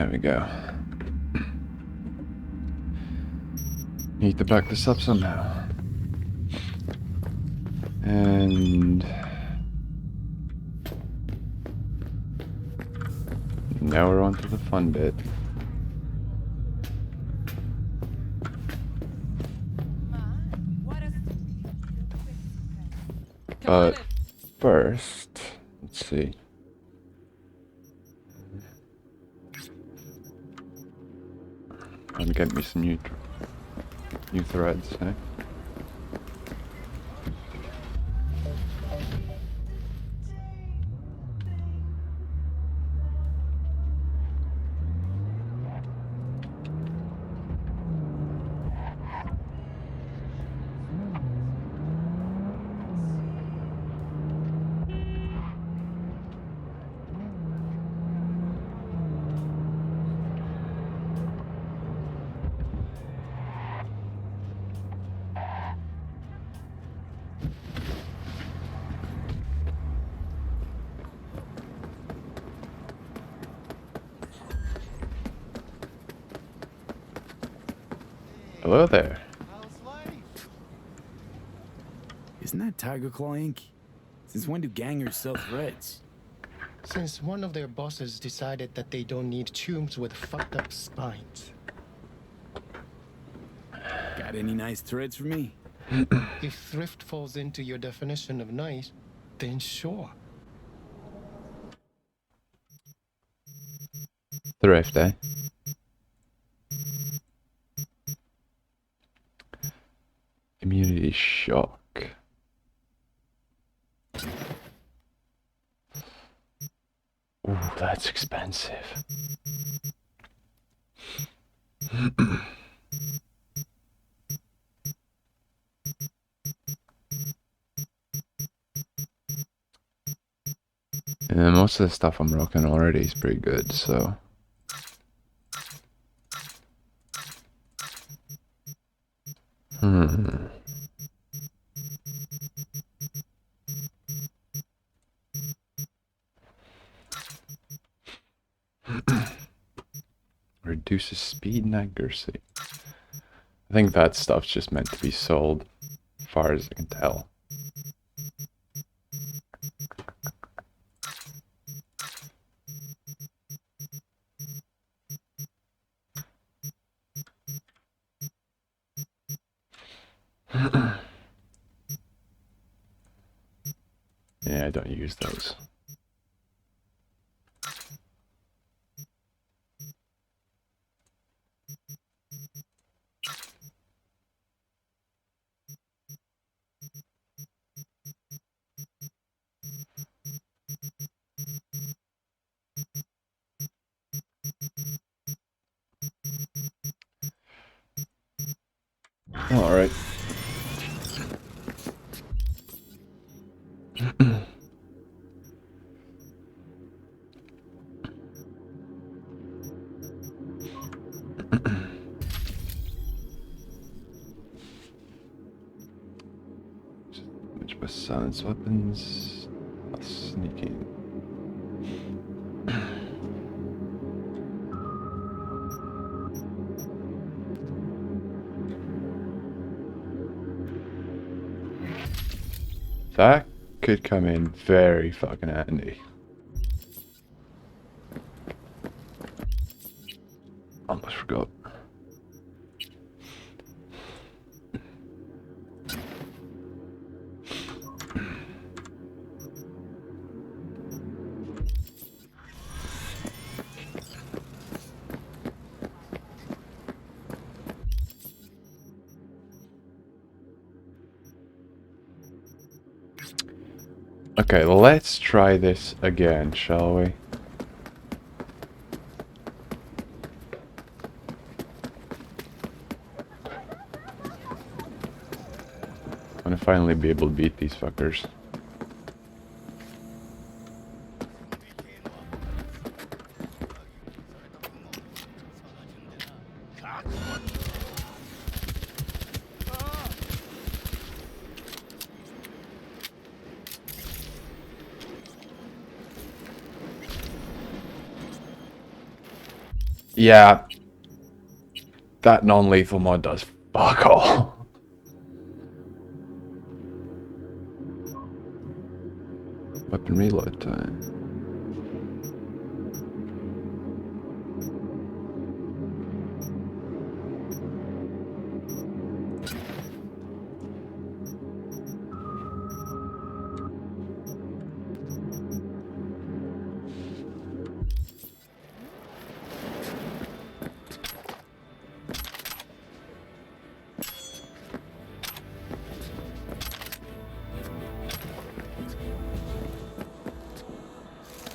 There we go. Need to back this up somehow. And now we're on to the fun bit. But first, let's see. I'm getting me some new threads, eh? Hello there. Isn't that Tiger Claw Inc? Since when do gangers sell threads? Since one of their bosses decided that they don't need tombs with fucked up spines. Got any nice threads for me? If thrift falls into your definition of nice, then sure. Thrift, eh? Immunity shock. Ooh, that's expensive. And most of the stuff I'm rocking already is pretty good, so. Reduces speed and accuracy. I think that stuff's just meant to be sold, as far as I can tell. Yeah, I don't use those. All right. Which was silence weapons, sneaking. That could come in very fucking handy. Almost forgot. Okay, let's try this again, shall we? I'm gonna finally be able to beat these fuckers. Yeah. That non-lethal mod does fuck all. Weapon reload time.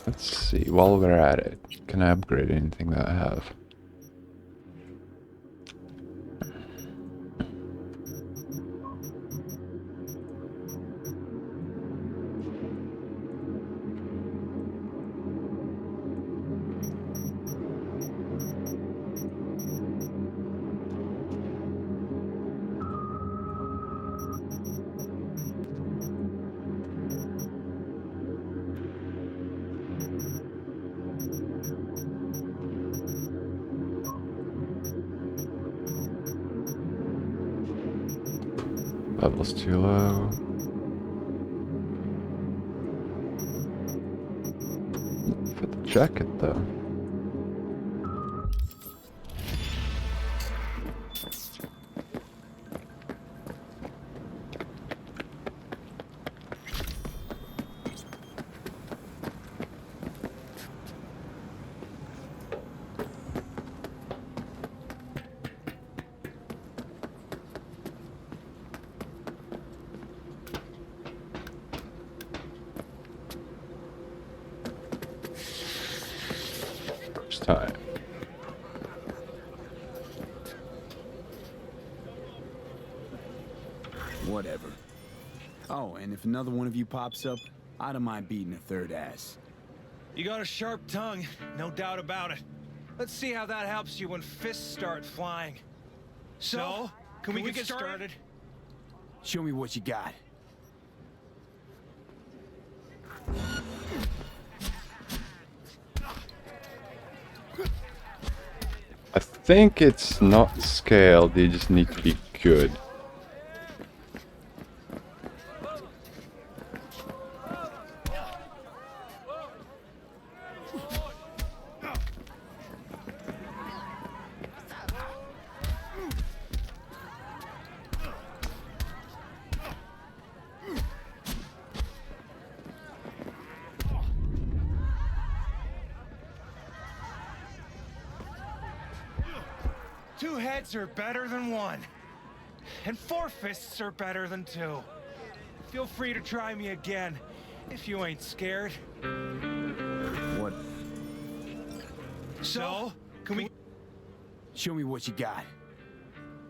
Let's see, while we're at it, can I upgrade anything that I have? Level's too low. For the jacket though. Time. Whatever. Oh, and if another one of you pops up, I don't mind beating a third ass. You got a sharp tongue, no doubt about it. Let's see how that helps you when fists start flying. So, can we get started? Show me what you got. I think it's not scaled, you just need to be good. Two heads are better than one. And four fists are better than two. Feel free to try me again, if you ain't scared. What? So, can we... Show me what you got.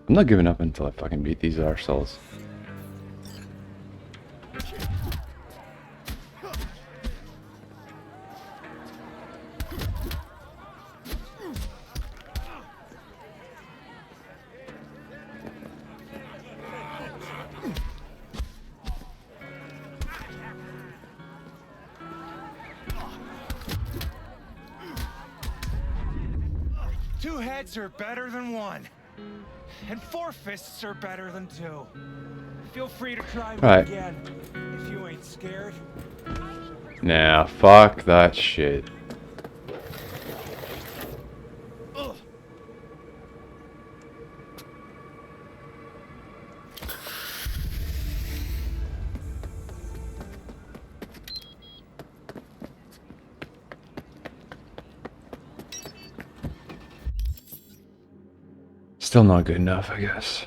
I'm not giving up until I fucking beat these arseholes. Two heads are better than one. And four fists are better than two. Feel free to try me again, if you ain't scared. Nah, fuck that shit. Still not good enough, I guess.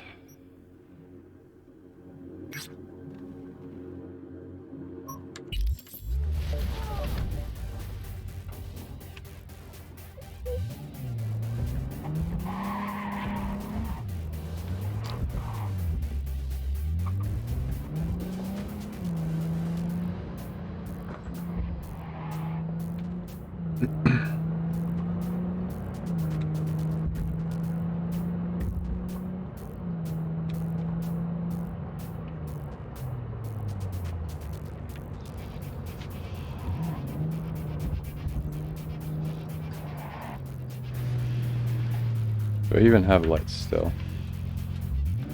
Do I even have lights still?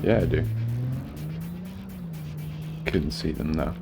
Yeah, I do. Couldn't see them though.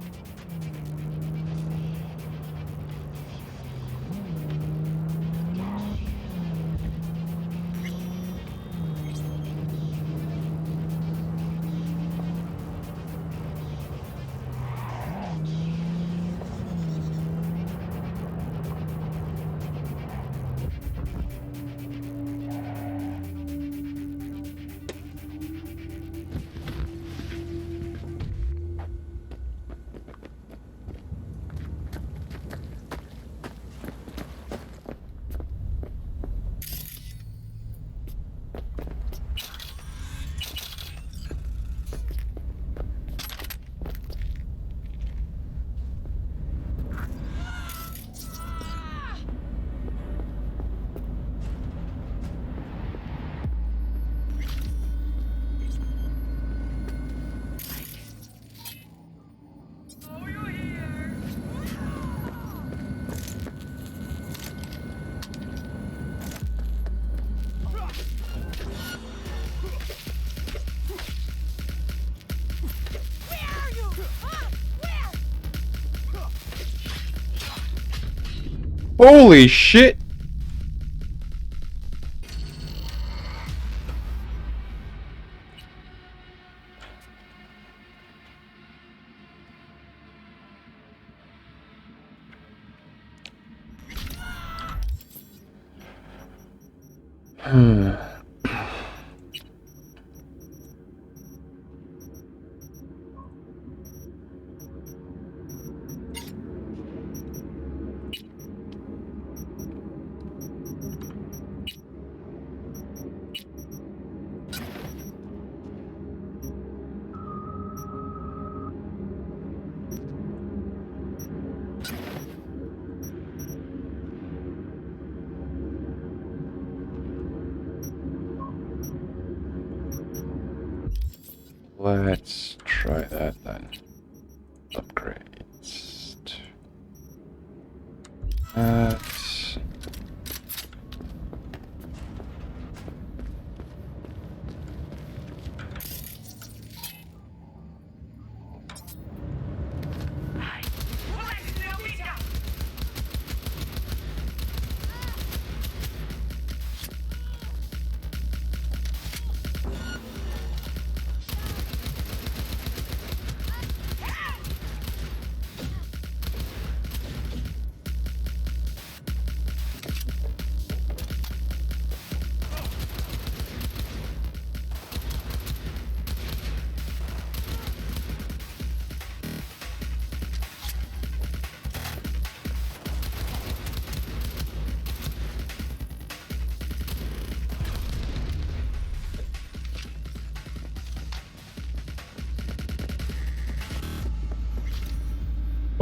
Holy shit! Let's try that then. Upgrades. That.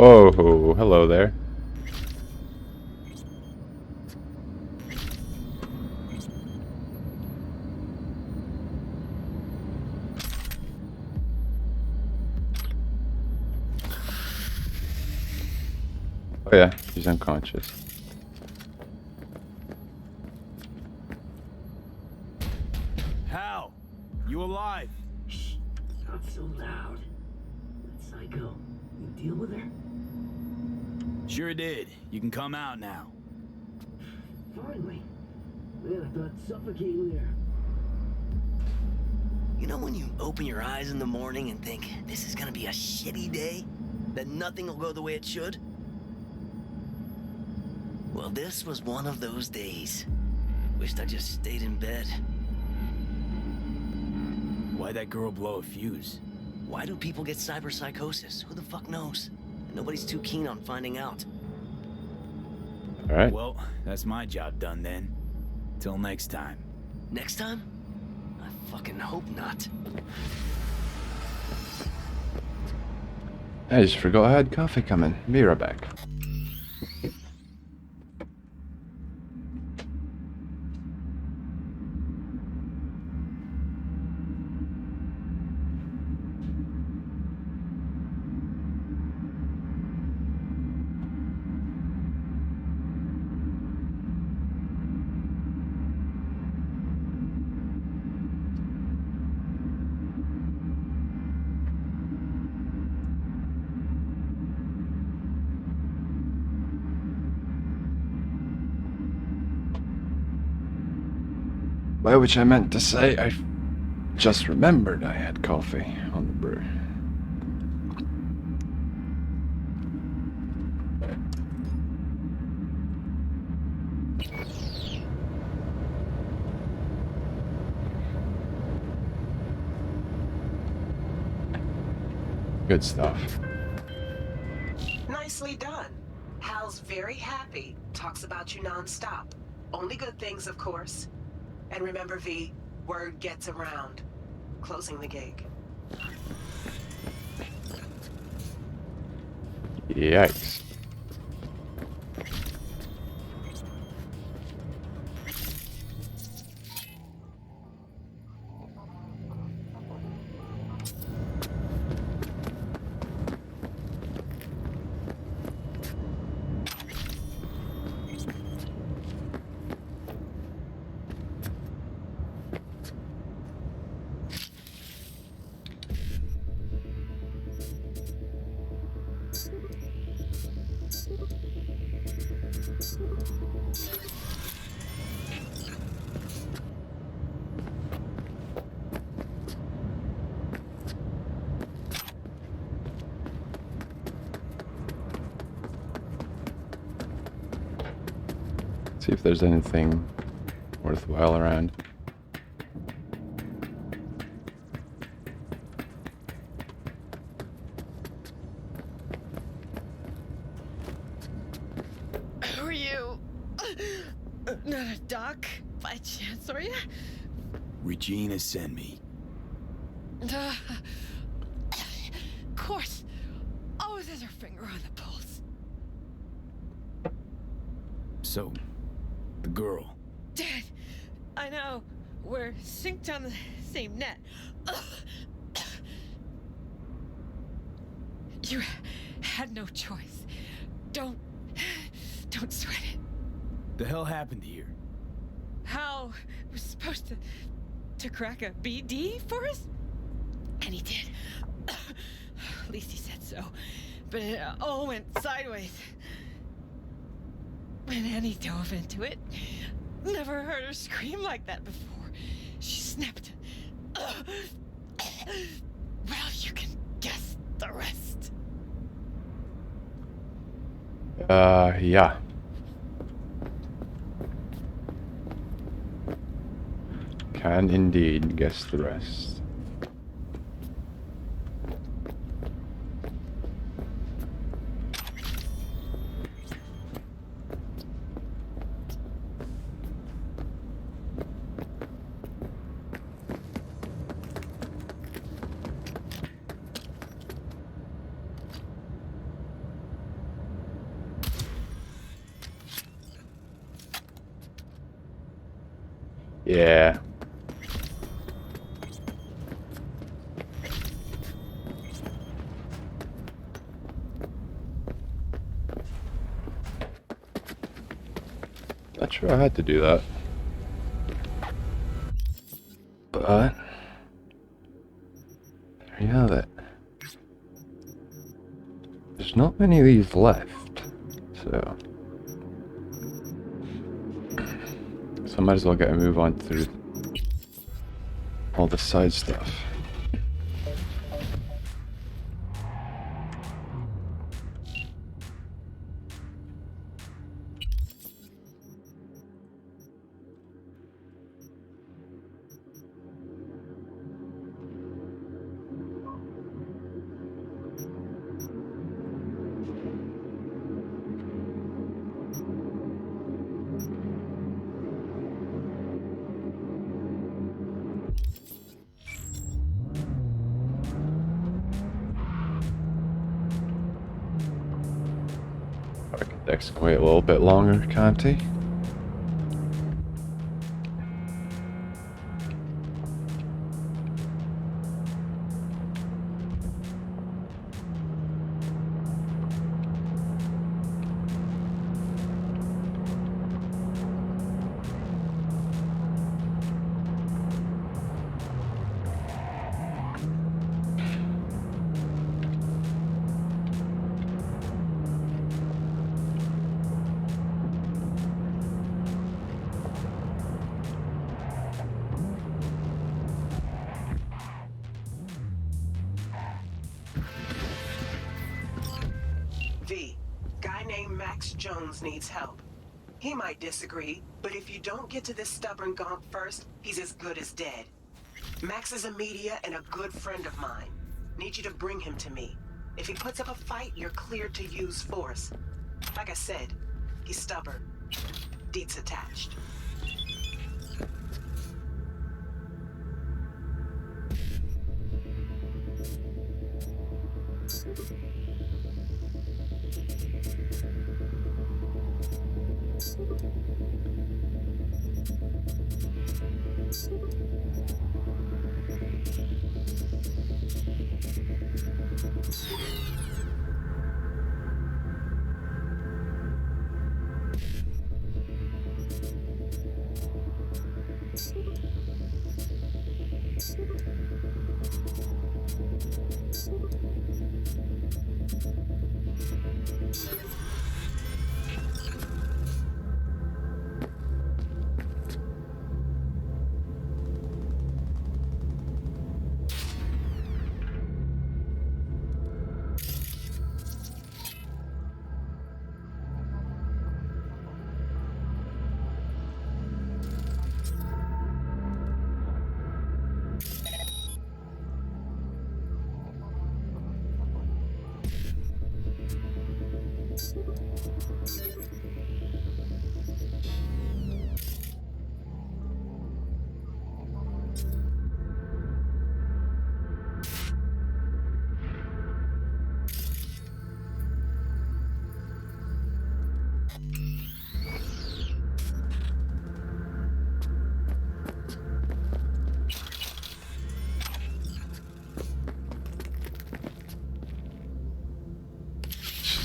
Oh, hello there. Oh yeah, he's unconscious. Hal, you alive? Shh, not so loud. That psycho, you deal with her? Sure did. You can come out now. Finally. Man, I thought suffocating there. You know when you open your eyes in the morning and think, this is gonna be a shitty day? That nothing will go the way it should? Well, this was one of those days. Wished I just stayed in bed. Why'd that girl blow a fuse? Why do people get cyberpsychosis? Who the fuck knows? And nobody's too keen on finding out. Alright. Well, that's my job done then. Till next time. Next time? I fucking hope not. I just forgot I had coffee coming. Be right back. By which I meant to say I just remembered I had coffee on the brew. Good stuff. Nicely done. Hal's very happy. Talks about you non-stop. Only good things, of course. And remember, V, word gets around. Closing the gig. Yikes. See if there's anything worthwhile around. Who are you? Not a doc, by chance, are you? Regina sent me. Of course. Always has her finger on the pulse. So, the girl. Dad, I know. We're synced on the same net. You had no choice. Don't sweat it. The hell happened here? Hal was supposed to crack a BD for us? And he did. At least he said so. But it all went sideways. And Annie dove into it. Never heard her scream like that before. She snapped. Well, you can guess the rest. Yeah. Can indeed guess the rest. Yeah. Not sure I had to do that. But there you have it. There's not many of these left, so I might as well get a move on through all the side stuff. Architects can wait a little bit longer, can't he? Max Jones needs help. He might disagree, but if you don't get to this stubborn gonk first, he's as good as dead. Max is a media and a good friend of mine. Need you to bring him to me. If he puts up a fight, you're cleared to use force. Like I said, he's stubborn. Deets attached.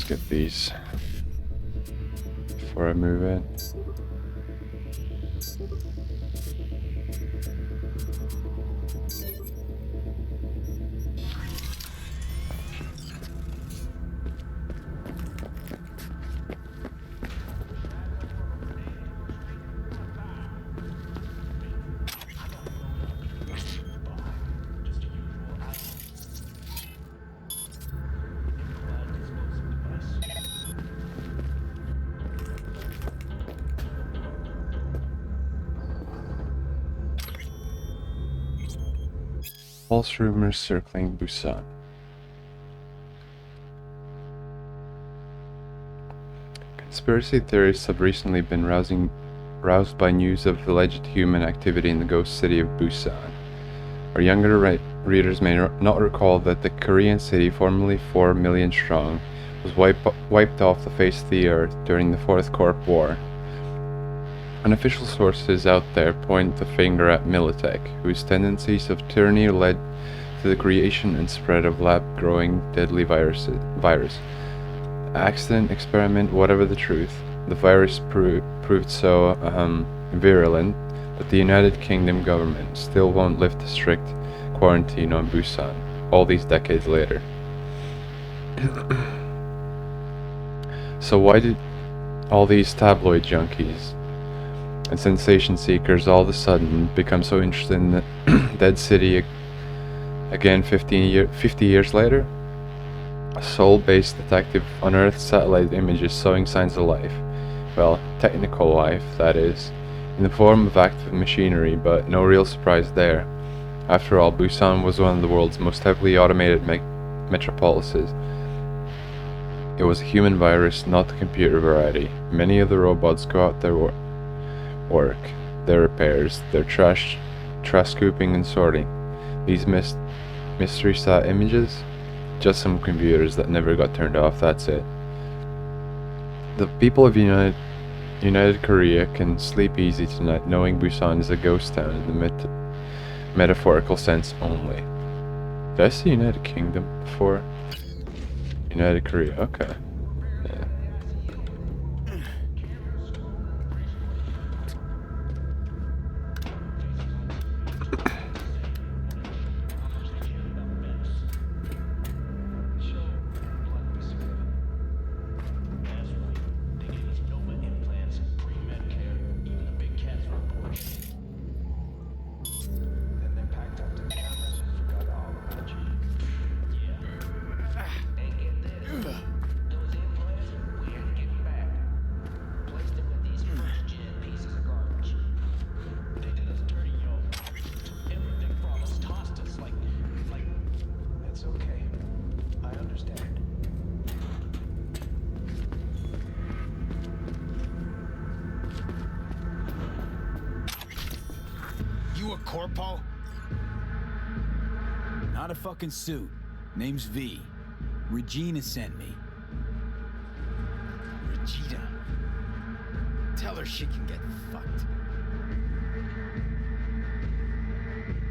Let's get these before I move in. False rumors circling Busan. Conspiracy theorists have recently been roused by news of alleged human activity in the ghost city of Busan. Our younger readers may not recall that the Korean city, formerly 4 million strong, was wiped off the face of the earth during the Fourth Corp War. Unofficial sources out there point the finger at Militech, whose tendencies of tyranny led to the creation and spread of lab-growing deadly virus. Accident, experiment, whatever the truth, the virus proved so virulent that the United Kingdom government still won't lift a strict quarantine on Busan, all these decades later. So why did all these tabloid junkies and sensation seekers all of a sudden become so interested in the dead city again 50 years later? A Seoul-based detective unearthed satellite images showing signs of life. Well, technical life, that is, in the form of active machinery, but no real surprise there. After all, Busan was one of the world's most heavily automated metropolises. It was a human virus, not the computer variety. Many of the robots go out their work, their repairs, their trash scooping and sorting. These mystery sat images? Just some computers that never got turned off, that's it. The people of United Korea can sleep easy tonight knowing Busan is a ghost town in the metaphorical sense only. Did I say United Kingdom before? United Korea, okay. Yeah. You a corpo? Not a fucking suit. Name's V. Regina sent me. Regina. Tell her she can get fucked.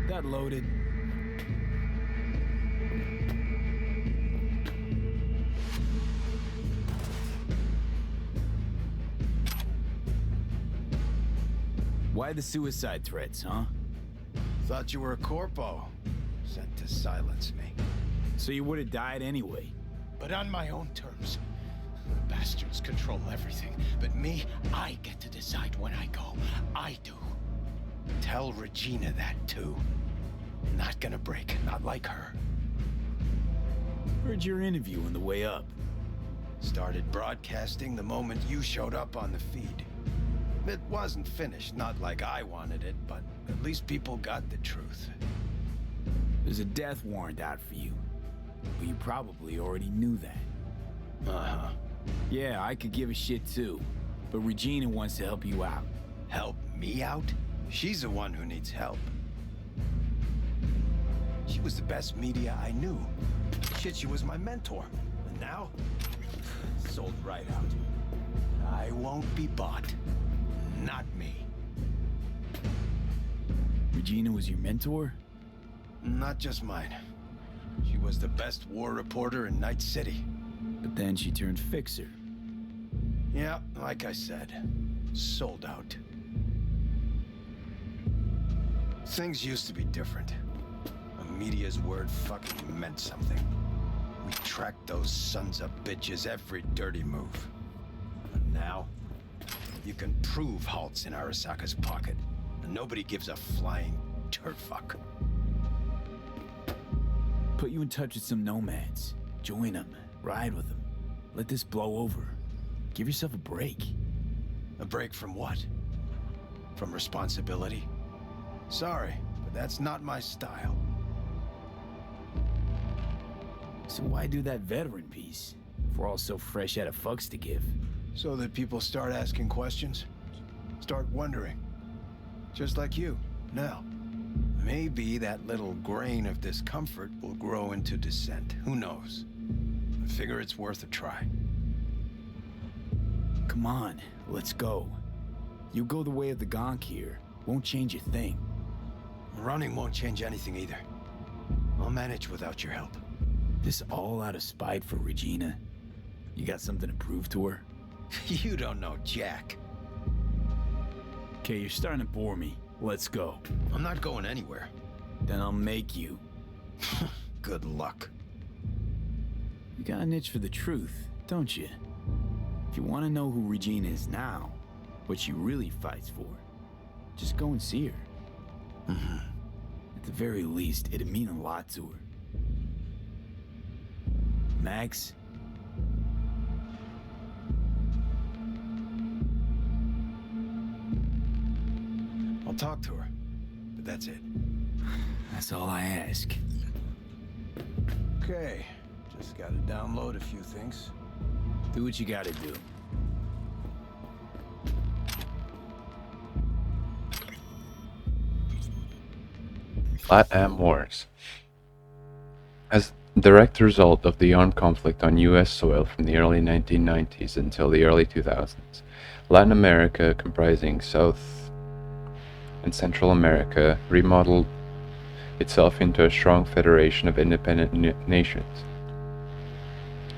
That loaded. Why the suicide threats, huh? Thought you were a corpo. Sent to silence me. So you would have died anyway. But on my own terms. The bastards control everything. But me, I get to decide when I go. I do. Tell Regina that too. Not gonna break, not like her. Heard your interview on the way up. Started broadcasting the moment you showed up on the feed. It wasn't finished, not like I wanted it, but at least people got the truth. There's a death warrant out for you. But you probably already knew that. Uh-huh. Yeah, I could give a shit too. But Regina wants to help you out. Help me out? She's the one who needs help. She was the best media I knew. Shit, she was my mentor. And now, sold right out. I won't be bought. Not me. Regina was your mentor? Not just mine. She was the best war reporter in Night City. But then she turned fixer. Yeah, like I said, sold out. Things used to be different. The media's word fucking meant something. We tracked those sons of bitches every dirty move. And now, you can prove Halt's in Arasaka's pocket, and nobody gives a flying turd fuck. Put you in touch with some nomads. Join them. Ride with them. Let this blow over. Give yourself a break. A break from what? From responsibility? Sorry, but that's not my style. So why do that veteran piece? If we're all so fresh out of fucks to give. So that people start asking questions? Start wondering. Just like you, now. Maybe that little grain of discomfort will grow into dissent. Who knows? I figure it's worth a try. Come on, let's go. You go the way of the gonk here. Won't change a thing. Running won't change anything either. I'll manage without your help. This all out of spite for Regina? You got something to prove to her? You don't know Jack. Okay, you're starting to bore me. Let's go. I'm not going anywhere. Then I'll make you. Good luck. You got an itch for the truth, don't you? If you want to know who Regina is now, what she really fights for, just go and see her. Mm-hmm. At the very least, it'd mean a lot to her. Max? I'll talk to her, but that's it. That's all I ask. Okay, just gotta download a few things. Do what you gotta do. LatAm Wars. As a direct result of the armed conflict on US soil from the early 1990s until the early 2000s, Latin America, comprising South and Central America, remodeled itself into a strong federation of independent nations,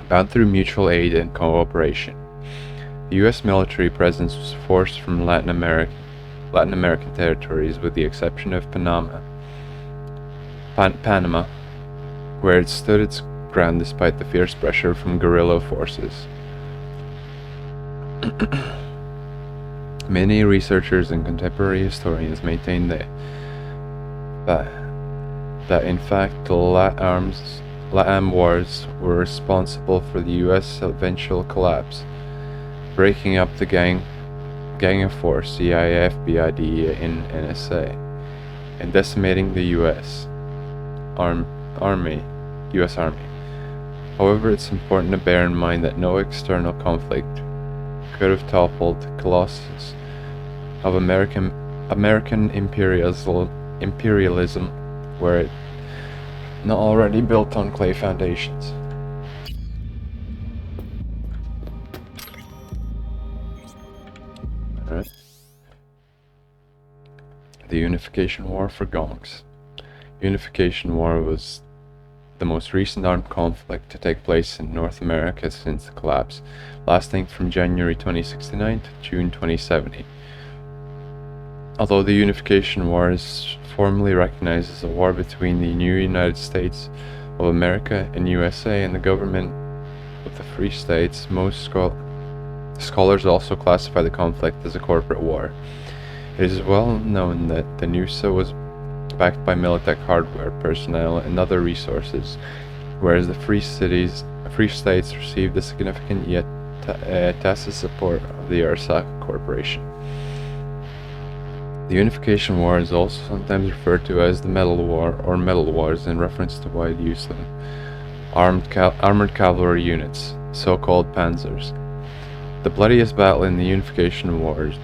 bound through mutual aid and cooperation. The US military presence was forced from Latin American territories, with the exception of Panama, where it stood its ground despite the fierce pressure from guerrilla forces. Many researchers and contemporary historians maintain that in fact the LatAm wars were responsible for the US eventual collapse, breaking up the gang of four, CIA, FBI, DEA, and NSA, and decimating the US Army. However, it's important to bear in mind that no external conflict could have toppled the colossus of American imperialism were it not already built on clay foundations. Alright. The Unification War for Gongs. Unification War was the most recent armed conflict to take place in North America since the collapse, lasting from January 2069 to June 2070. Although the Unification War is formally recognized as a war between the new United States of America and USA and the government of the Free States, most scholars also classify the conflict as a corporate war. It is well known that the NUSA was backed by Militech hardware, personnel, and other resources, whereas the Free States received a significant yet tacit support of the Arasaka Corporation. The Unification War is also sometimes referred to as the Metal War or Metal Wars in reference to wide use of armored cavalry units, so-called panzers. The bloodiest battle in the Unification Wars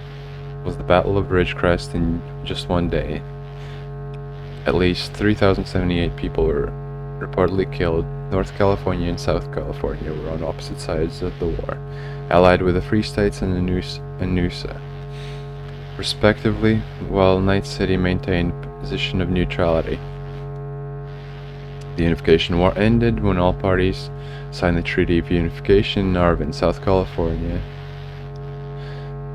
was the Battle of Ridgecrest in just one day. At least 3,078 people were reportedly killed. North California and South California were on opposite sides of the war, allied with the Free States and NUSA, respectively, while Night City maintained a position of neutrality. The Unification War ended when all parties signed the Treaty of Unification in Arvin, South California.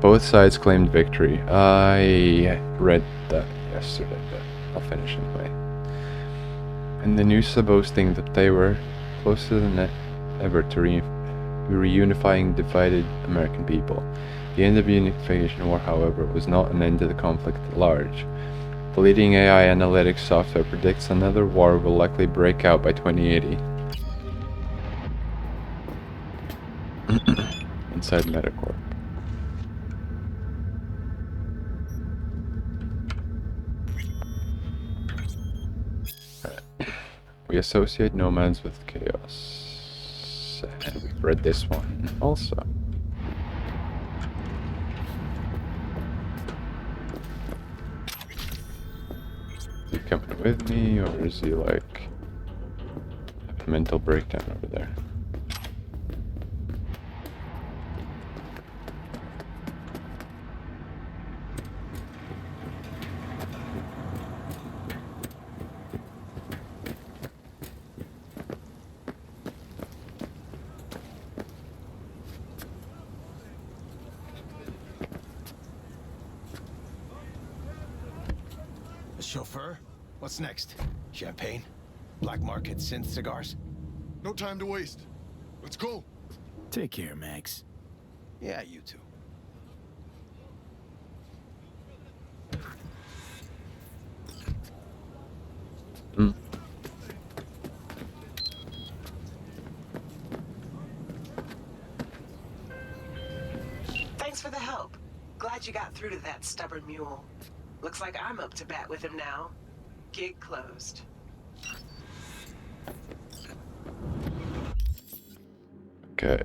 Both sides claimed victory. I read that yesterday, but I'll finish anyway. And the NUSA boasting that they were closer than ever to reunifying divided American people. The end of the Unification War, however, was not an end to the conflict at large. The leading AI analytics software predicts another war will likely break out by 2080. Inside Metacorp. We associate nomads with chaos. And we've read this one also. Is he coming with me, or is he like have a mental breakdown over there? Chauffeur? What's next? Champagne? Black market synth cigars? No time to waste. Let's go. Take care, Max. Yeah, you too. Thanks for the help. Glad you got through to that stubborn mule. Looks like I'm up to bat with him now. Gig closed. Okay.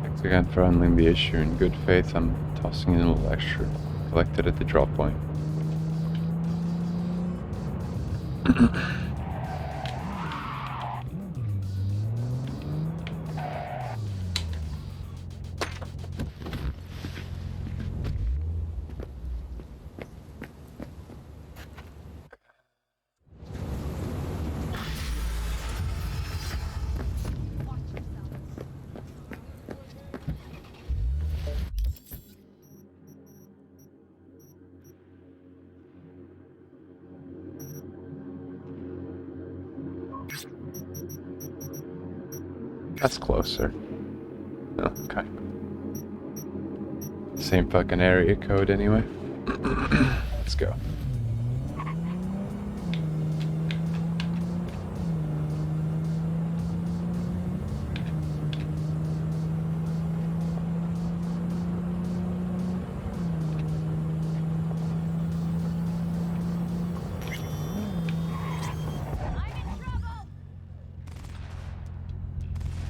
Thanks again for handling the issue. In good faith, I'm tossing in a little extra collected at the drop point. That's closer. Oh, okay. Same fucking area code anyway. Let's go.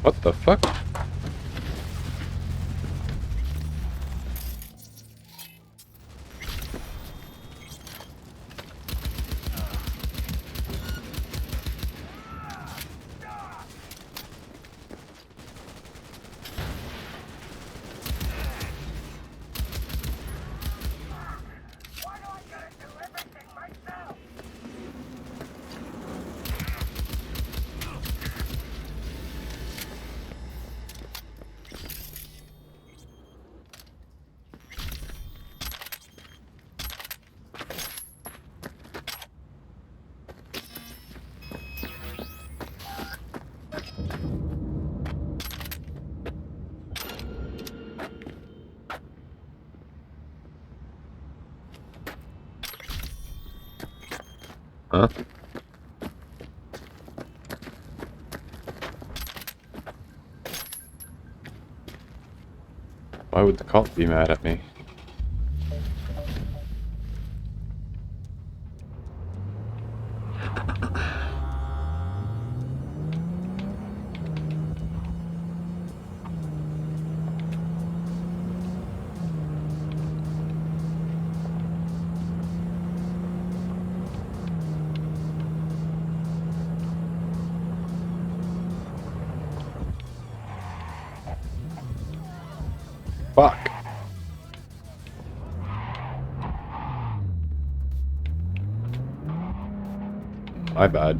What the fuck? Huh? Why would the cult be mad at me? Fuck. My bad.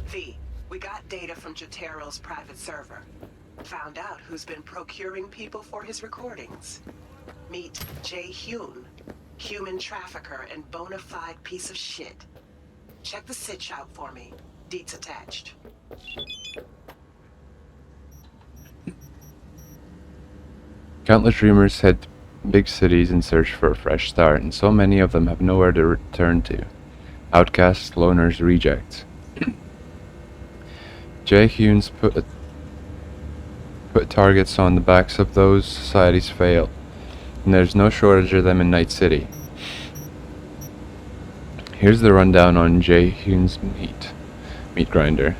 V, we got data from Jotaro's private server. Found out who's been procuring people for his recordings. Meet Jay Hyun, human trafficker and bona fide piece of shit. Check the sitch out for me. Deets attached. Countless dreamers head to big cities in search for a fresh start, and so many of them have nowhere to return to. Outcasts, loners, rejects. Jay Hyun's put targets on the backs of those societies fail, and there's no shortage of them in Night City. Here's the rundown on Jay Hyun's meat grinder.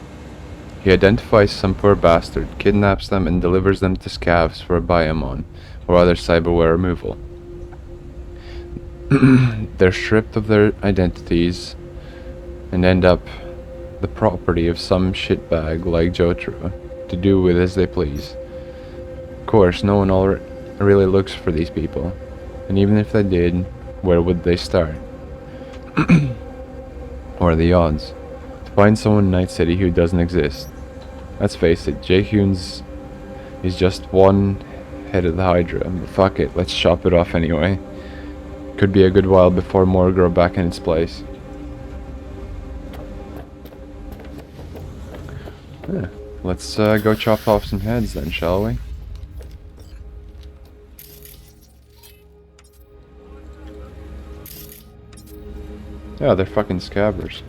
He identifies some poor bastard, kidnaps them, and delivers them to scavs for a biomon or other cyberware removal. They're stripped of their identities and end up the property of some shitbag like Jotaro to do with as they please. Of course, no one really looks for these people, and even if they did, where would they start? What are the odds? To find someone in Night City who doesn't exist. Let's face it, Jay Hyun's is just one head of the Hydra, but fuck it, let's chop it off anyway. Could be a good while before more grow back in its place. Yeah, let's go chop off some heads then, shall we? Yeah, they're fucking scabbers.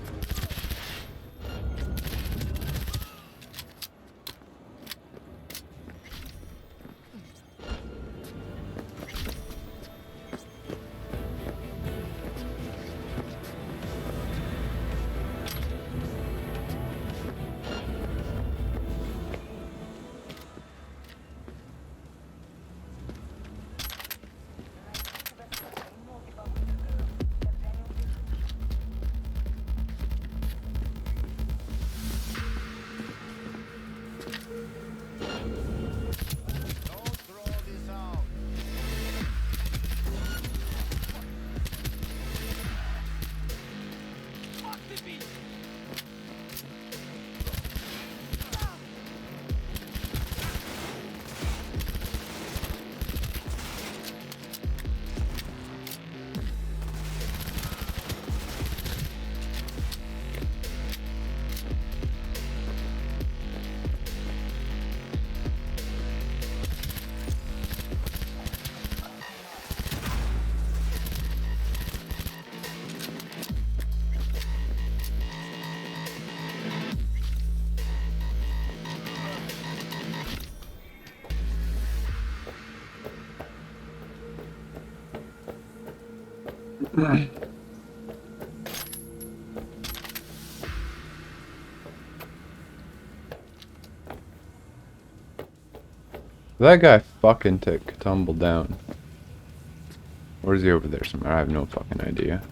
That guy fucking took a tumble down. Or is he over there somewhere? I have no fucking idea.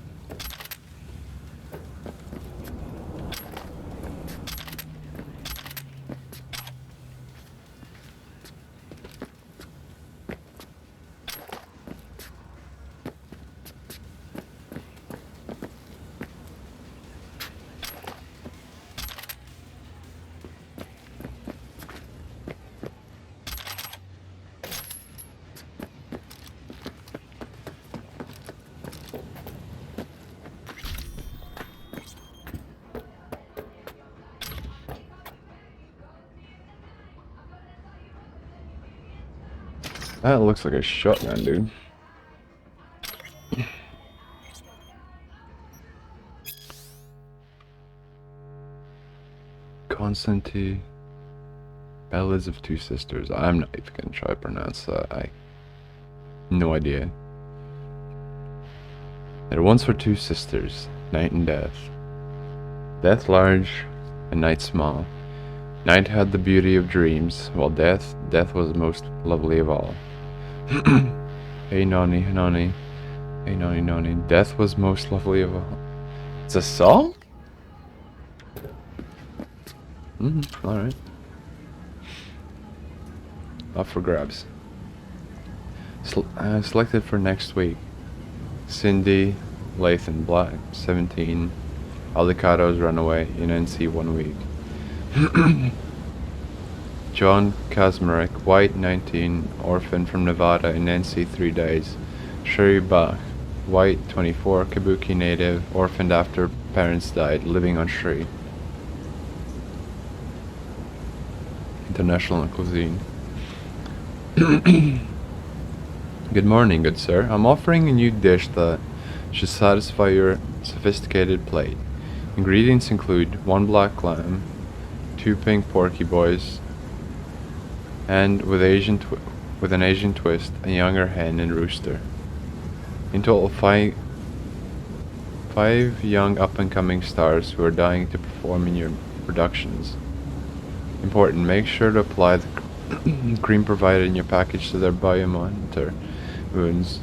That looks like a shotgun, dude. Constantine. Ballads of Two Sisters. I'm not even gonna try to pronounce that. I no idea. There once were two sisters, Night and Death. Death large and Night small. Night had the beauty of dreams, while Death was the most lovely of all. Hey noni, noni. Hey noni, noni. Death was most lovely of all. It's a song? Alright. Up for grabs. Selected for next week. Cindy, Lathan, Black, 17. Aldecato's Runaway in NC 1 week. John Kazmarek, White, 19, orphan from Nevada in NC 3 days. Sherry Bach, White, 24, Kabuki native, orphaned after parents died, living on Sri. International cuisine. Good morning, good sir. I'm offering a new dish that should satisfy your sophisticated plate. Ingredients include 1 black lamb, 2 pink porky boys, and with an Asian twist, a younger hen and rooster. In total, five young up-and-coming stars who are dying to perform in your productions. Important, make sure to apply the cream provided in your package to their biomonitor wounds.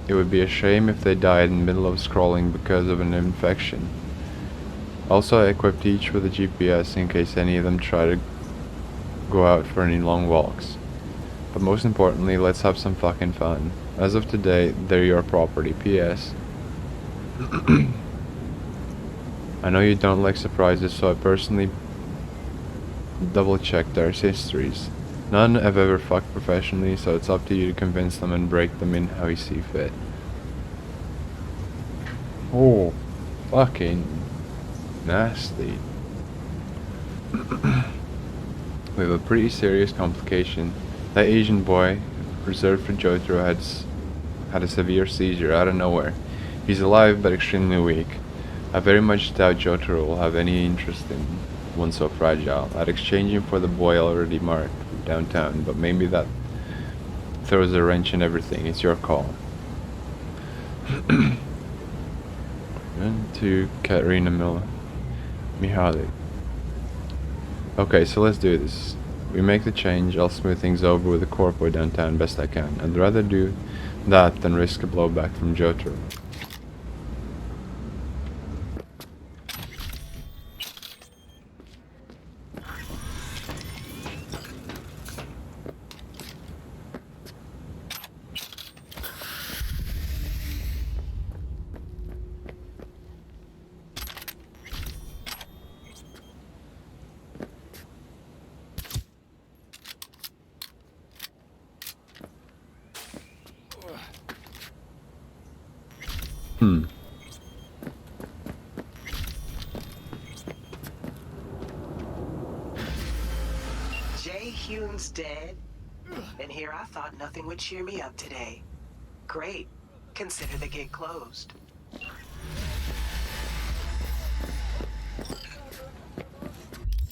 It would be a shame if they died in the middle of scrolling because of an infection. Also, I equipped each with a GPS in case any of them try to go out for any long walks. But most importantly, let's have some fucking fun. As of today, they're your property. P.S. I know you don't like surprises, so I personally double-checked their histories. None have ever fucked professionally, so it's up to you to convince them and break them in how you see fit. Oh, fucking nasty. We have a pretty serious complication. That Asian boy, reserved for Jotaro, had a severe seizure out of nowhere. He's alive but extremely weak. I very much doubt Jotaro will have any interest in one so fragile. I'd exchange him for the boy already marked downtown, but maybe that throws a wrench in everything. It's your call. And to Katerina Mihaly. Okay, so let's do this. We make the change, I'll smooth things over with the corpo downtown best I can. I'd rather do that than risk a blowback from Jotaro. Jay Hume's dead? And here I thought nothing would cheer me up today. Great. Consider the gig closed.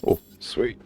Oh, sweet.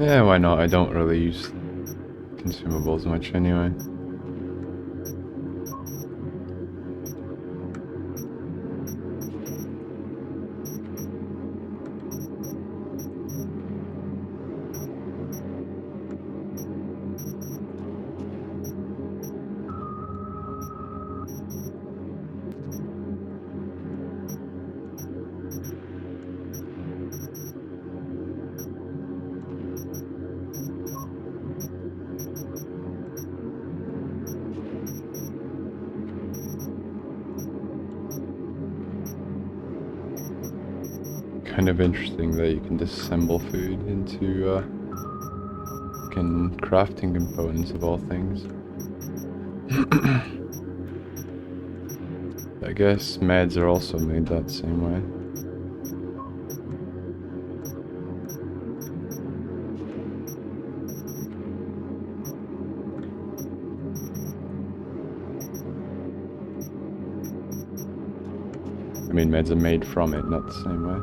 Yeah, why not? I don't really use consumables much anyway. Kind of interesting that you can disassemble food into crafting components of all things. I guess meds are also made that same way. I mean, meds are made from it, not the same way.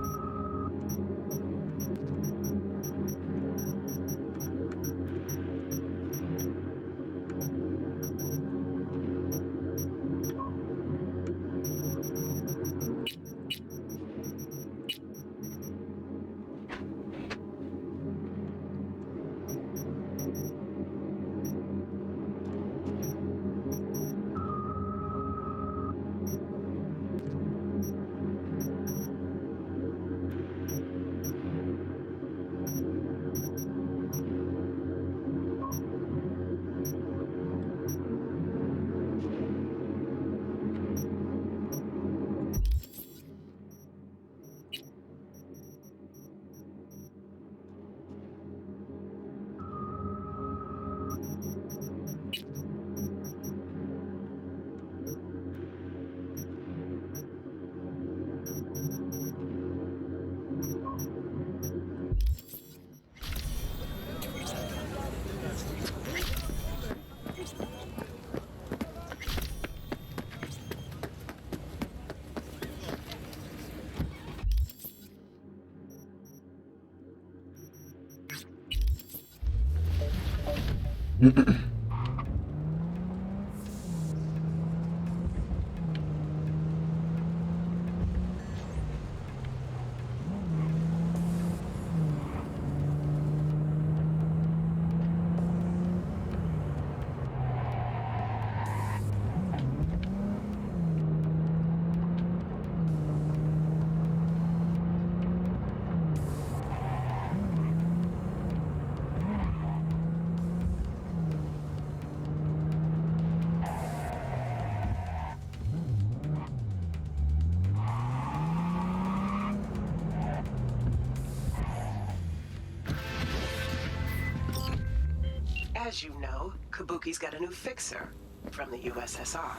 As you know, Kabuki's got a new fixer from the USSR.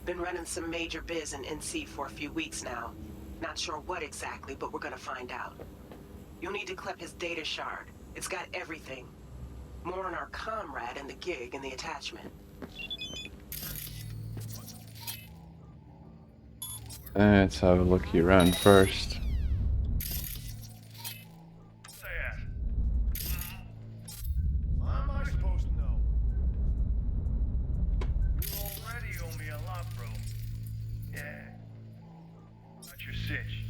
Been running some major biz in NC for a few weeks now. Not sure what exactly, but we're gonna find out. You'll need to clip his data shard. It's got everything. More on our comrade and the gig in the attachment. Let's have a looky around first. What's your sitch?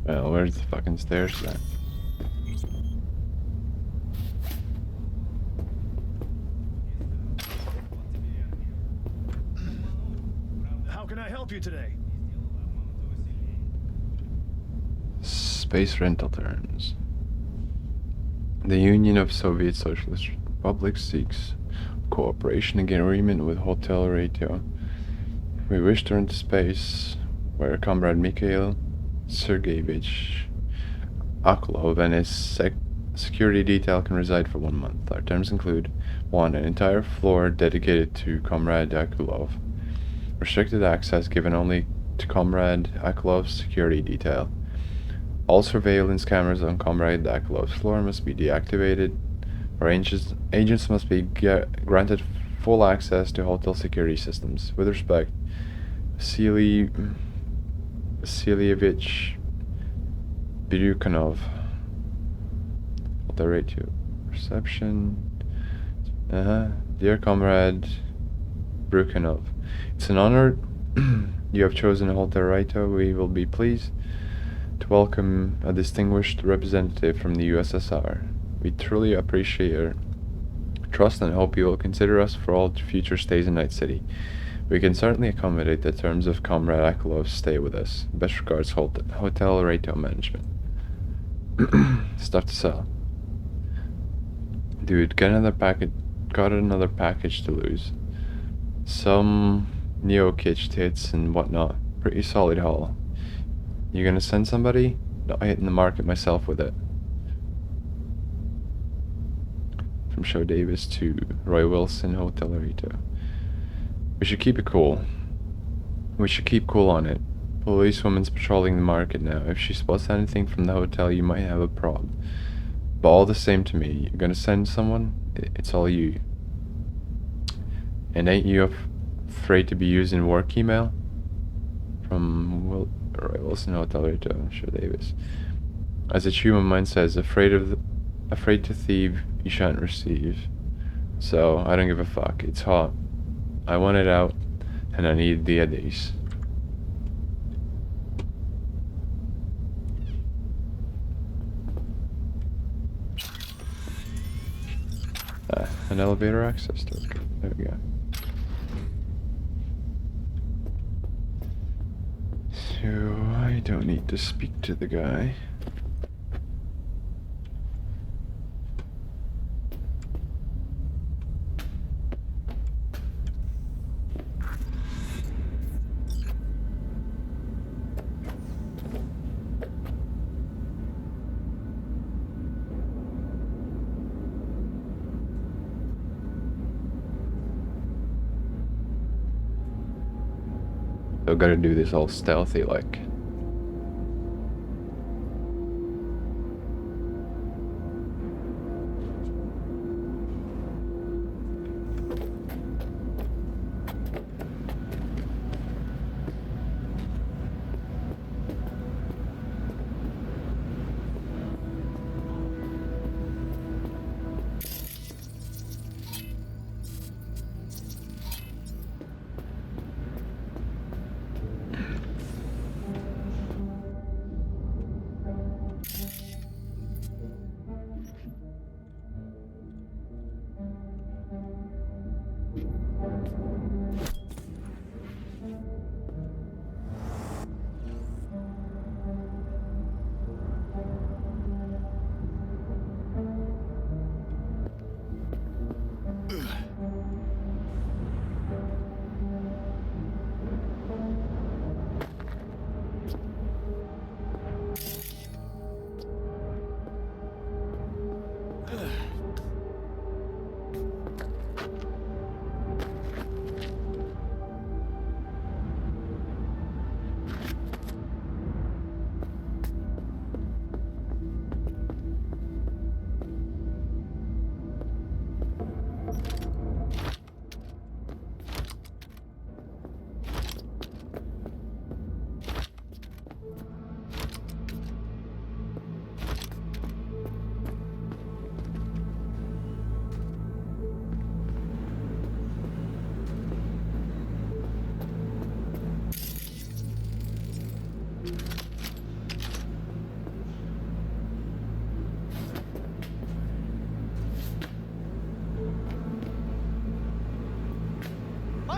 Well, where's the fucking stairs then? How can I help you today? Space rental terms. The Union of Soviet Socialist Republics seeks cooperation agreement with Hotel Radio. We wish to rent space where Comrade Mikhail Sergeyevich Aklov and his security detail can reside for 1 month. Our terms include 1. An entire floor dedicated to Comrade Aklov. Restricted access given only to Comrade Aklov's security detail. All surveillance cameras on Comrade Aklov's floor must be deactivated. Our agents must be granted full access to hotel security systems. With respect, Vasilievich Birukanov. Hotel Radio. Reception. Dear Comrade Birukanov, it's an honor you have chosen Hotel Radio. We will be pleased to welcome a distinguished representative from the USSR. We truly appreciate your trust and hope you will consider us for all future stays in Night City. We can certainly accommodate the terms of Comrade Akalov's stay with us. Best regards, Hotel Radio Management. Stuff to sell. Dude, got another package to lose. Some neo-kitsch tits and whatnot. Pretty solid haul. You gonna send somebody? Not hitting the market myself with it. From Show Davis to Roy Wilson, Hotel Rito. We should keep it cool. We should keep cool on it. Policewoman's patrolling the market now. If she spots anything from the hotel, you might have a prob. But all the same to me, you're gonna send someone? It's all you. And ain't you afraid to be using work email? From Roy Wilson, Hotel Rito, Show Davis. As a human mind says, afraid to thieve, you shan't receive. So, I don't give a fuck. It's hot. I want it out, and I need the eddies. An elevator access token. There we go. So, I don't need to speak to the guy. So gotta do this all stealthy like.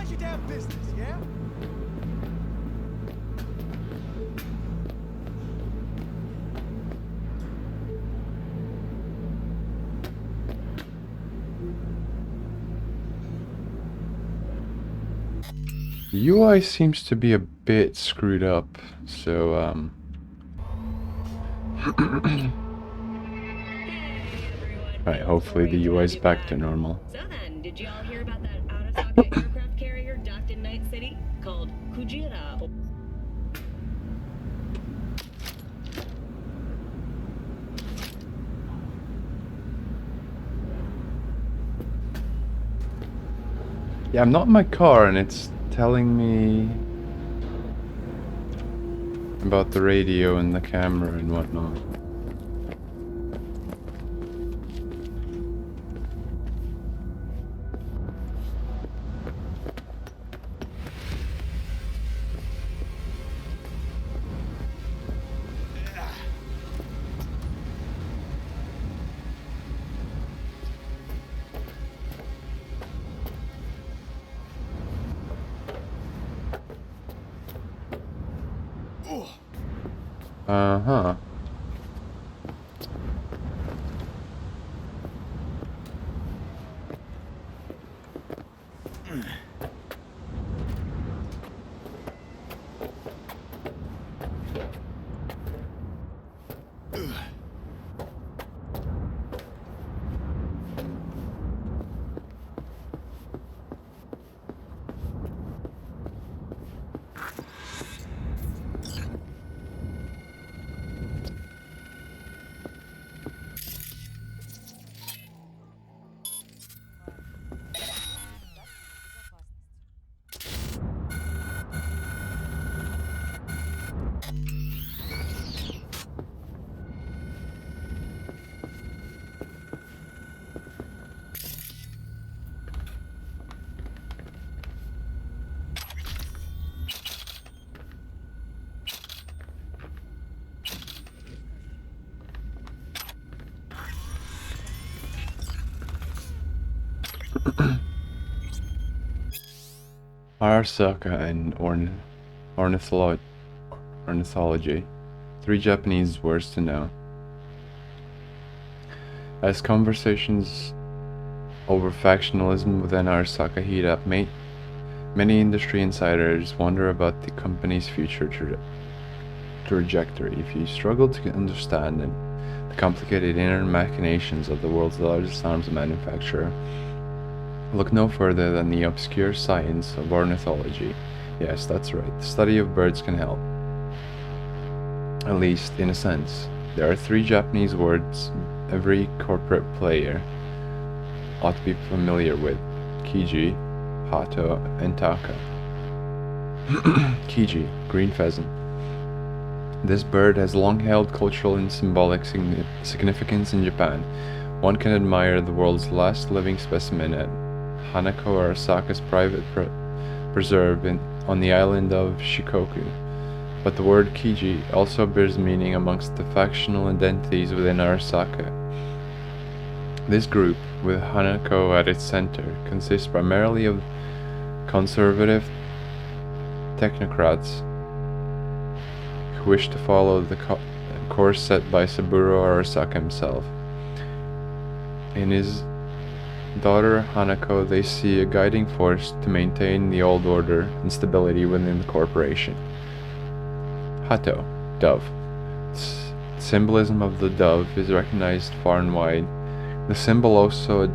Mind your damn business, yeah? The UI seems to be a bit screwed up, so right, hopefully the UI is back to normal. So then, did y'all hear about that Arasaka aircraft carrier docked in Night City called Kujira? Yeah, I'm not in my car and it's telling me about the radio and the camera and whatnot. Uh-huh. Arasaka and ornithology. 3 Japanese words to know. As conversations over factionalism within Arasaka heat up, many industry insiders wonder about the company's future trajectory. If you struggle to understand the complicated inner machinations of the world's largest arms manufacturer, look no further than the obscure science of ornithology. Yes, that's right, the study of birds can help. At least, in a sense. There are 3 Japanese words every corporate player ought to be familiar with: Kiji, Hato, and Taka. Kiji, green pheasant. This bird has long held cultural and symbolic significance in Japan. One can admire the world's last living specimen at Hanako Arasaka's private preserve on the island of Shikoku. But the word Kiji also bears meaning amongst the factional identities within Arasaka. This group, with Hanako at its center, consists primarily of conservative technocrats who wish to follow the course set by Saburo Arasaka himself. In his daughter Hanako, they see a guiding force to maintain the old order and stability within the corporation. Hato, dove. The symbolism of the dove is recognized far and wide. The symbol also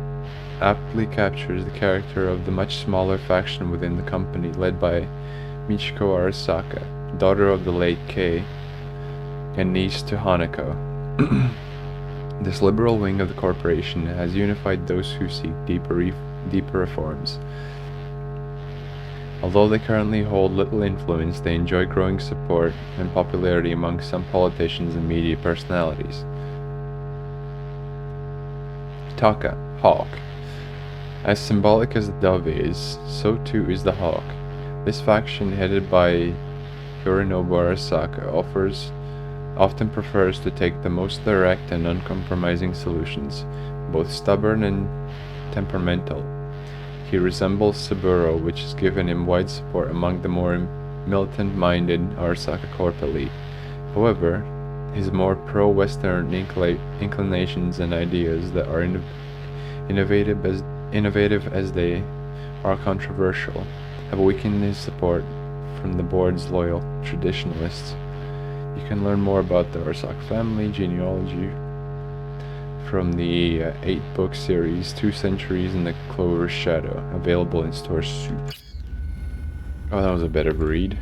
aptly captures the character of the much smaller faction within the company, led by Michiko Arasaka, daughter of the late Kei and niece to Hanako. This liberal wing of the corporation has unified those who seek deeper reforms. Although they currently hold little influence, they enjoy growing support and popularity among some politicians and media personalities. Taka, hawk. As symbolic as the dove is, so too is the hawk. This faction, headed by Yorinobu Arasaka, often prefers to take the most direct and uncompromising solutions, both stubborn and temperamental. He resembles Saburo, which has given him wide support among the more militant-minded Arasaka Corp elite. However, his more pro-Western inclinations and ideas that are innovative as they are controversial have weakened his support from the board's loyal traditionalists. You can learn more about the Arasaka family genealogy from the 8-book series 2 Centuries in the Clover's Shadow, available in stores soon. Oh, that was a bit of a read.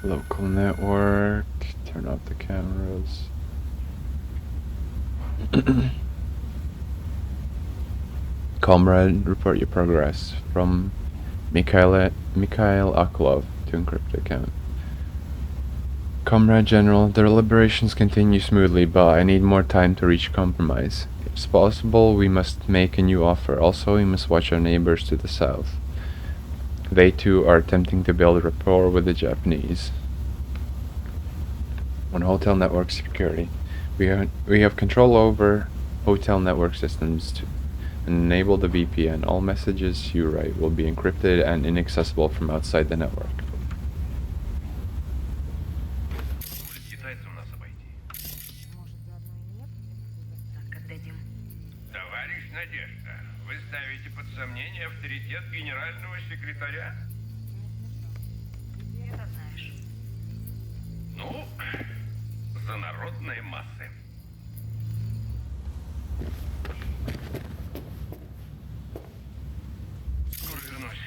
Local network, turn off the cameras. Comrade, report your progress. From Mikhail Aklov to encrypted account. Comrade General, the deliberations continue smoothly, but I need more time to reach compromise. If it's possible, we must make a new offer. Also, we must watch our neighbors to the south. They too are attempting to build rapport with the Japanese. On hotel network security, we have control over hotel network systems to enable the VPN. All messages you write will be encrypted and inaccessible from outside the network. Товарищ Надежда, вы ставите под сомнение авторитет генерального секретаря? Ты это знаешь. Ну, за народные массы. Скоро вернусь.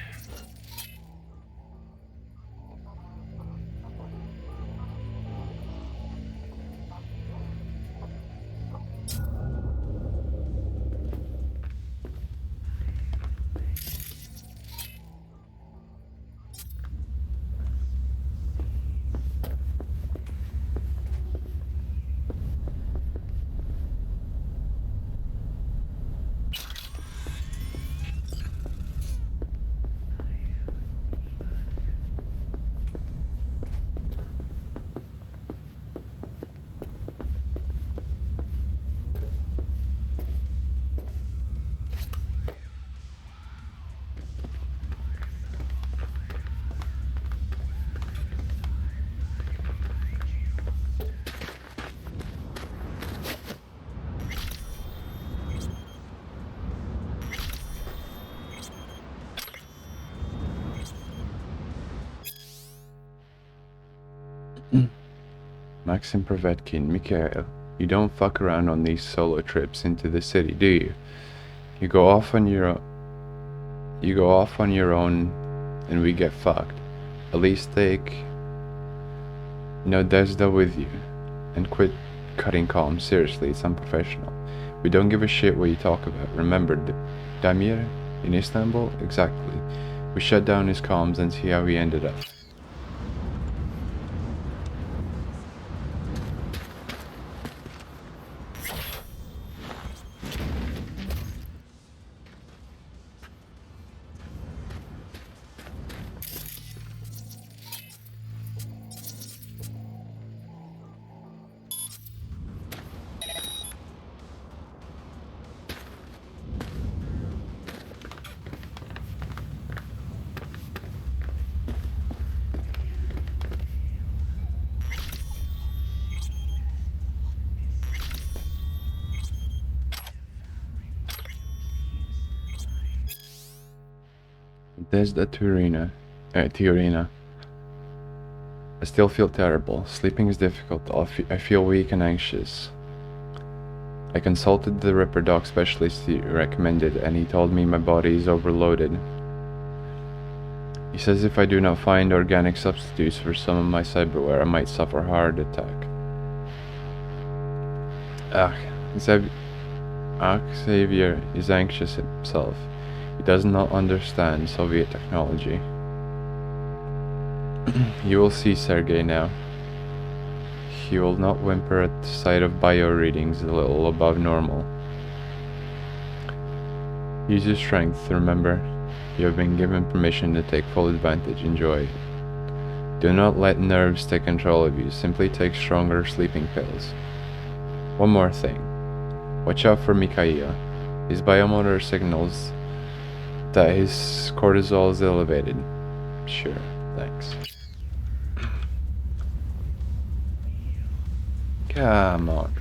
Maxim Provetkin, Mikhail, you don't fuck around on these solo trips into the city, do you? You go off on your own and we get fucked. At least take Nadezhda with you and quit cutting comms. Seriously, it's unprofessional. We don't give a shit what you talk about. Remember, Damir in Istanbul? Exactly. We shut down his comms and see how he ended up. There's the Tiurina. I still feel terrible. Sleeping is difficult. I feel weak and anxious. I consulted the Ripper Dog specialist you recommended, and he told me my body is overloaded. He says if I do not find organic substitutes for some of my cyberware, I might suffer a heart attack. Xavier is anxious himself. He does not understand Soviet technology. You will see Sergei now. He will not whimper at the sight of bio readings a little above normal. Use your strength, remember. You have been given permission to take full advantage, enjoy. Do not let nerves take control of you, simply take stronger sleeping pills. One more thing. Watch out for Mikhail. His biomotor signals that his cortisol is elevated. Sure, thanks. Come on.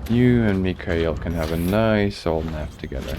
You and Mikhail can have a nice old nap together.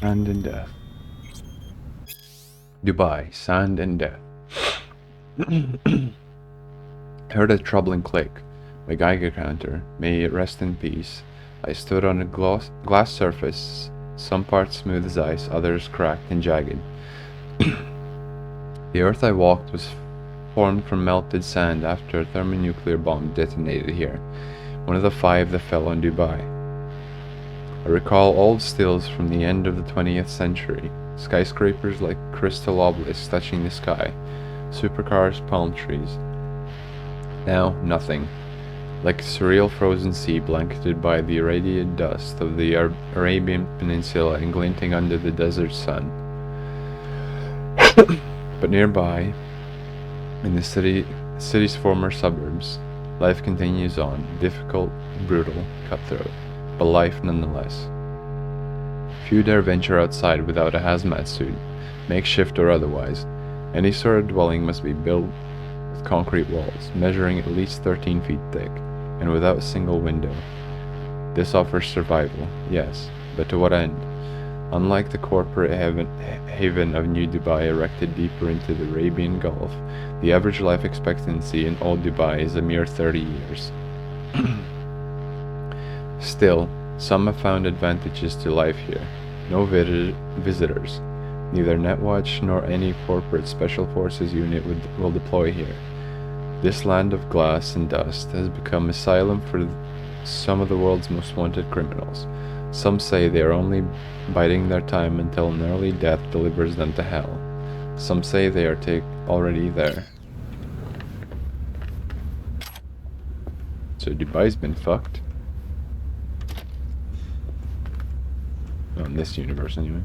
Sand and death. Dubai, sand and death. Heard a troubling click. My Geiger counter, may it rest in peace. I stood on a glass surface, some parts smooth as ice, others cracked and jagged. The earth I walked was formed from melted sand after a thermonuclear bomb detonated here, one of the 5 that fell on Dubai. I recall old stills from the end of the 20th century, skyscrapers like crystal obelisks touching the sky, supercars, palm trees. Now, nothing. Like a surreal frozen sea blanketed by the irradiated dust of the Arabian Peninsula and glinting under the desert sun. But nearby, in the city's former suburbs, life continues on, difficult, brutal, cutthroat, but life nonetheless. Few dare venture outside without a hazmat suit, makeshift or otherwise. Any sort of dwelling must be built with concrete walls, measuring at least 13 feet thick, and without a single window. This offers survival, yes, but to what end? Unlike the corporate haven of New Dubai erected deeper into the Arabian Gulf, the average life expectancy in old Dubai is a mere 30 years. Still, some have found advantages to life here. No visitors. Neither Netwatch nor any corporate special forces unit will deploy here. This land of glass and dust has become asylum for some of the world's most wanted criminals. Some say they are only biding their time until an early death delivers them to hell. Some say they are already there. So Dubai's been fucked. Well, in this universe anyway.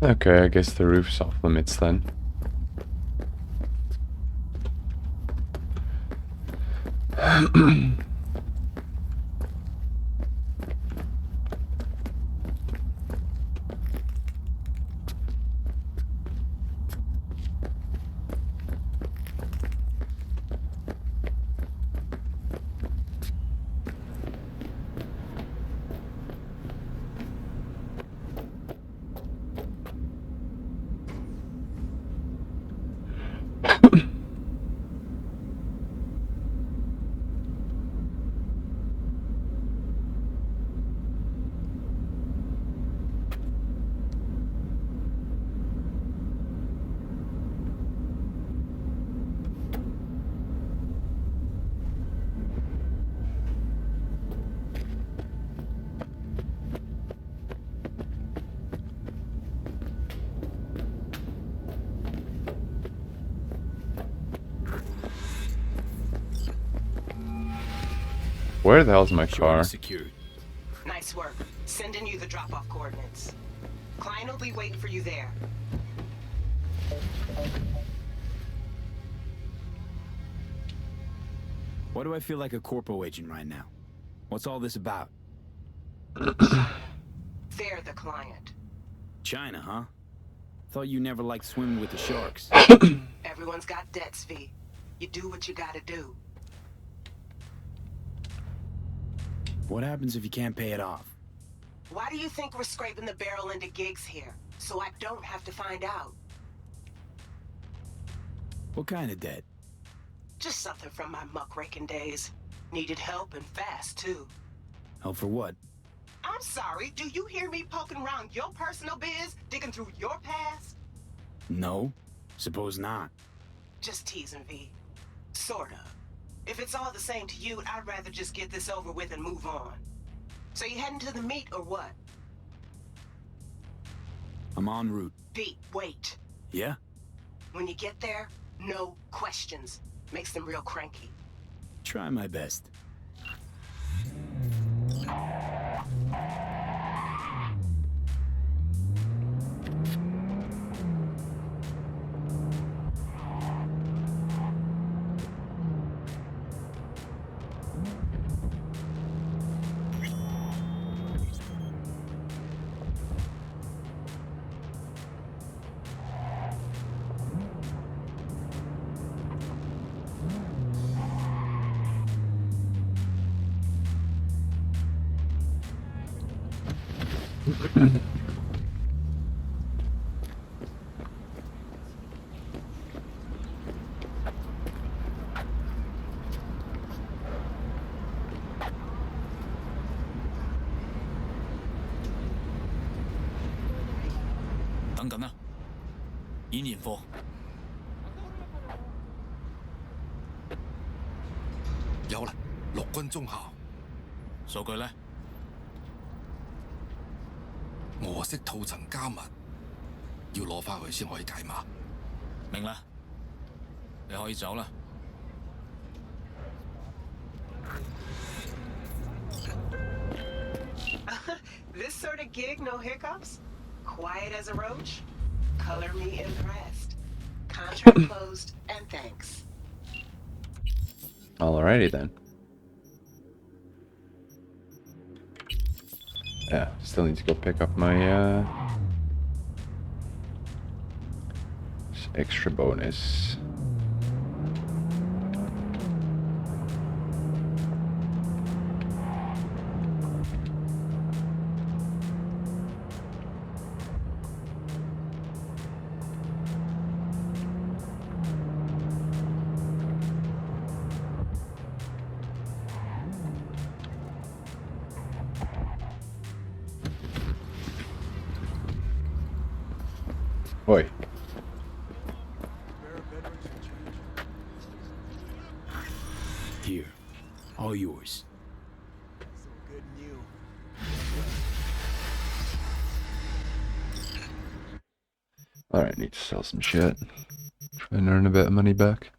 Okay, I guess the roof's off limits then. Where the hell's my Shore car? is secured. Nice work. Sending you the drop-off coordinates. Client will be waiting for you there. Why do I feel like a corpo agent right now? What's all this about? They're the client. China, huh? Thought you never liked swimming with the sharks. Everyone's got debts, V. You do what you gotta do. What happens if you can't pay it off? Why do you think we're scraping the barrel into gigs here? So I don't have to find out. What kind of debt? Just something from my muckraking days. Needed help and fast, too. Help for what? I'm sorry, do you hear me poking around your personal biz? Digging through your past? No. Suppose not. Just teasing, V. Sorta. If it's all the same to you, I'd rather just get this over with and move on. So you heading to the meet or what? I'm en route. V, wait. Yeah? When you get there, no questions. Makes them real cranky. Try my best. This sort of gig, no hiccups? Quiet as a roach? Color me impressed. Contract closed, and thanks. Alrighty then. Yeah, still need to go pick up my extra bonus. Oi. Here. All yours. Alright, need to sell some shit. Try and earn a bit of money back.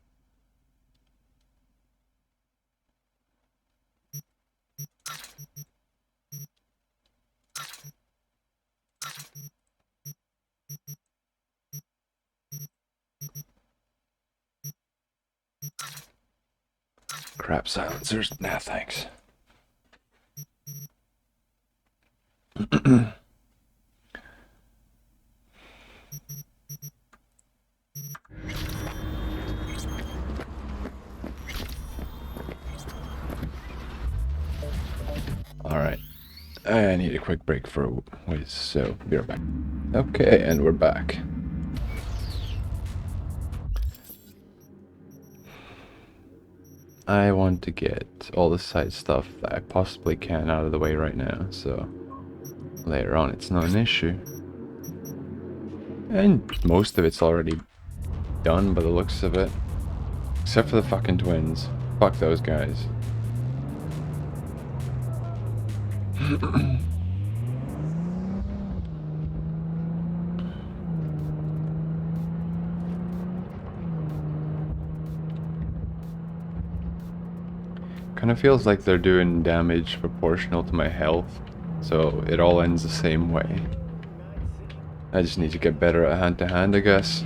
Crap silencers? Nah, thanks. Alright. I need a quick break for a whiz, so be right back. Okay, and we're back. I want to get all the side stuff that I possibly can out of the way right now, so later on it's not an issue. And most of it's already done by the looks of it. Except for the fucking twins. Fuck those guys. Kind of feels like they're doing damage proportional to my health, so it all ends the same way. I just need to get better at hand-to-hand, I guess.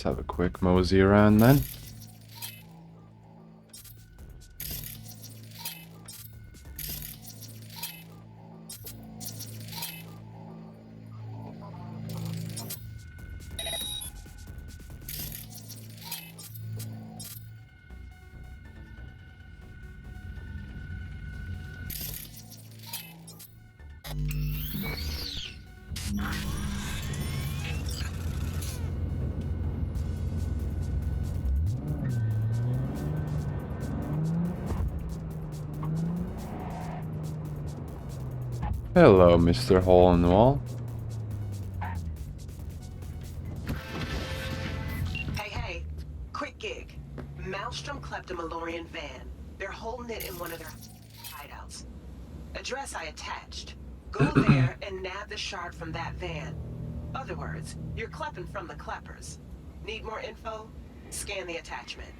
Let's have a quick mosey around then. Hello, Mr. Hole in the Wall. Hey, quick gig. Maelstrom clept a Malorian van. They're holding it in one of their hideouts. Address I attached. Go there and nab the shard from that van. Other words, you're clepping from the kleppers. Need more info? Scan the attachment.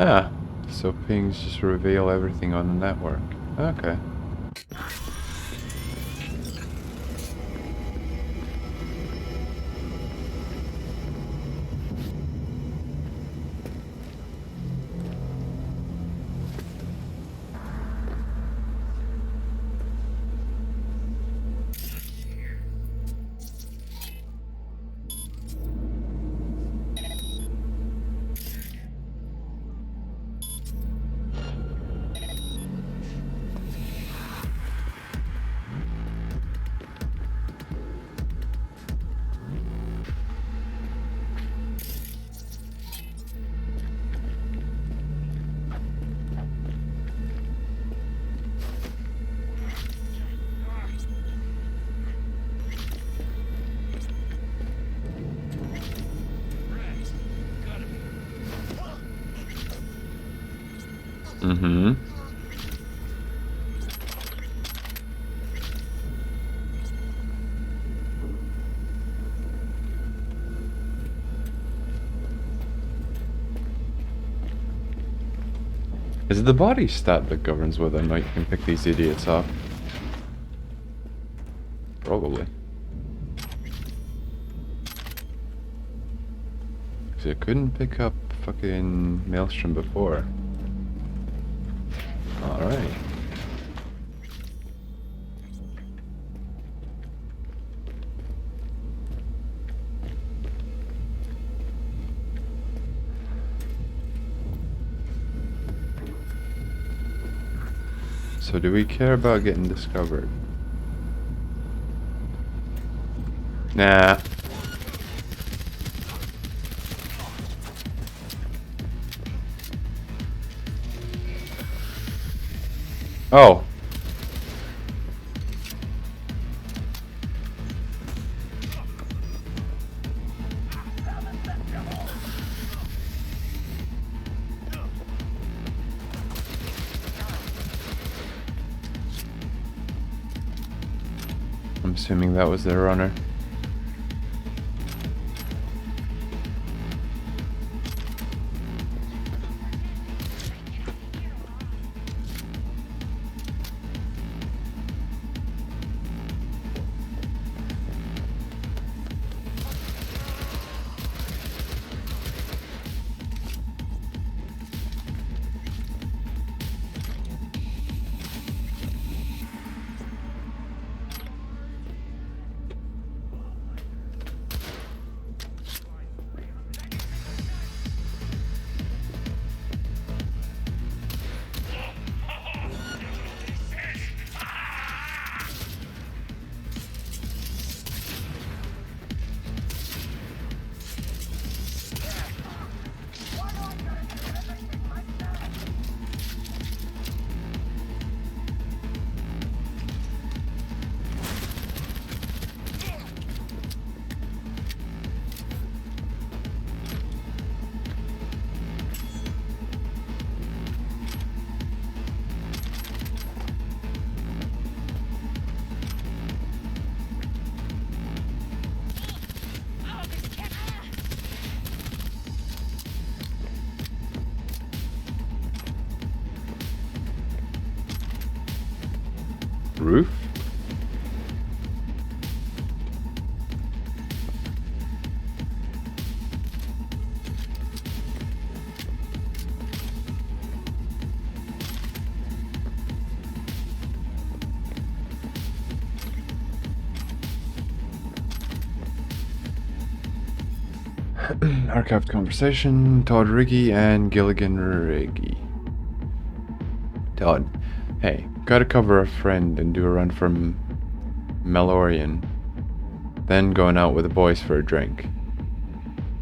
Ah, so pings just reveal everything on the network. Okay. Is it the body stat that governs whether or not you can pick these idiots up? Probably. Because I couldn't pick up fucking Maelstrom before. Alright. So do we care about getting discovered? Nah. Oh. I'm assuming that was their runner. Roof? Archived conversation, Todd Riggy and Gilligan Riggy. Todd, hey, gotta cover a friend and do a run from Melorian. Then going out with the boys for a drink.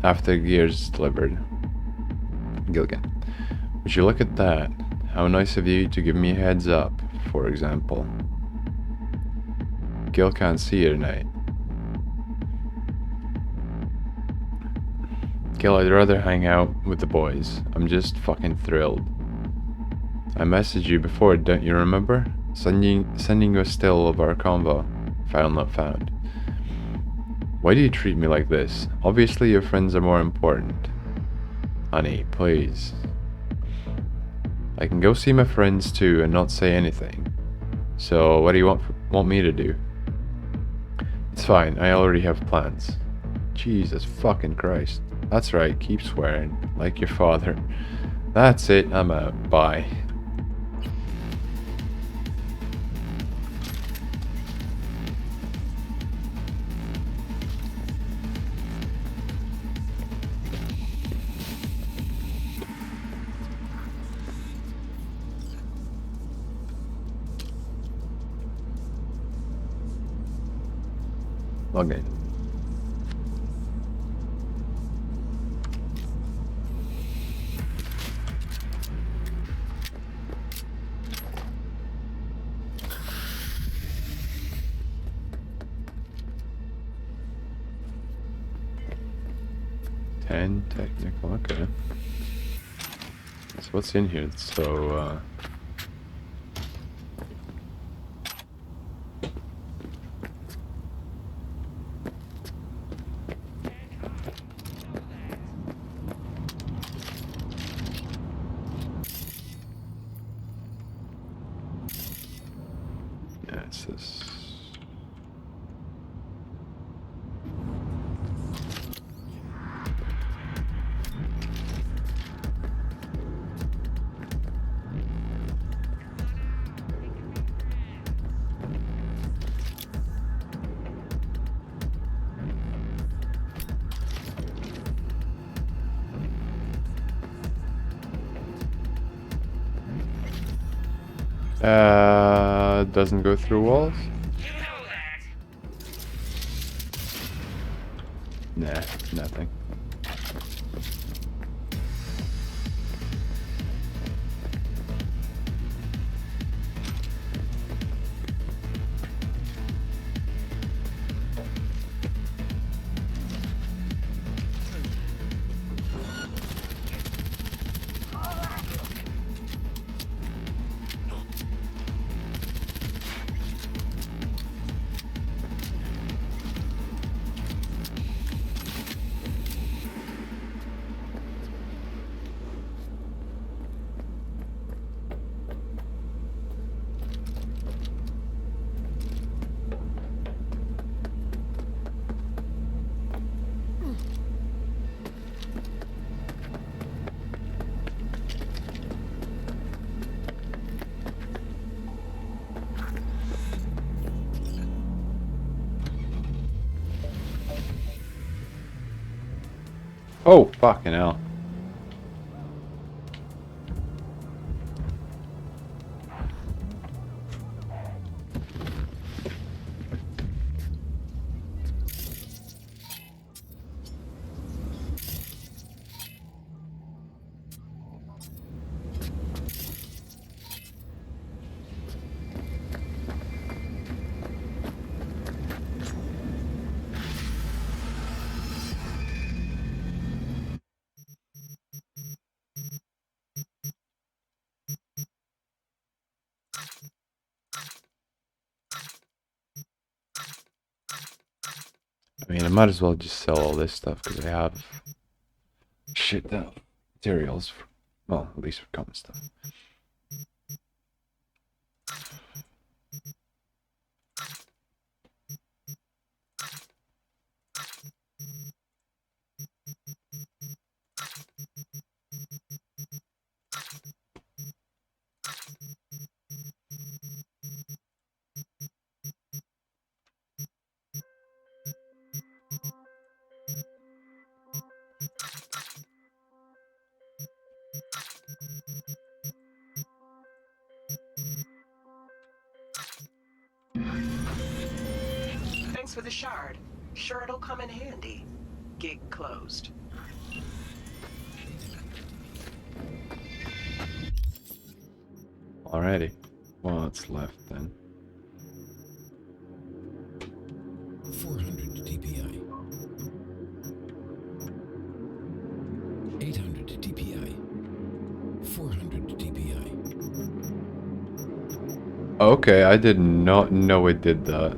After the gear's delivered. Gilligan, would you look at that? How nice of you to give me a heads up, for example. Gil can't see you tonight. Gil, I'd rather hang out with the boys. I'm just fucking thrilled. I messaged you before, don't you remember? Sending you a still of our convo. File not found. Why do you treat me like this? Obviously your friends are more important. Honey, please. I can go see my friends too and not say anything. So what do you want me to do? It's fine, I already have plans. Jesus fucking Christ. That's right, keep swearing, like your father. That's it, I'm out. Bye. Log in. Technical, okay. So what's in here? So, It's this. Doesn't go through walls? Nah, nothing. Oh, fucking hell. I mean, I might as well just sell all this stuff because I have shit ton of materials. Well, at least for common stuff. Thanks for the shard. Sure it'll come in handy. Gig closed. Alrighty. What's left then? 400 DPI. 800 DPI. 400 DPI. Okay, I did not know it did that.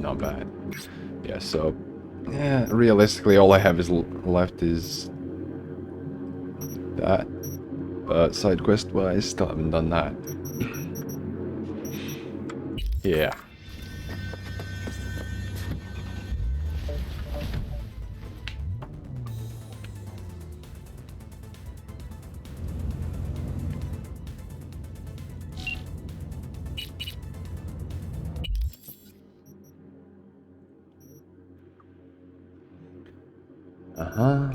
Not bad. Yeah, so... yeah, realistically all I have is left is... that. But side quest wise, still haven't done that. Yeah. Uh-huh.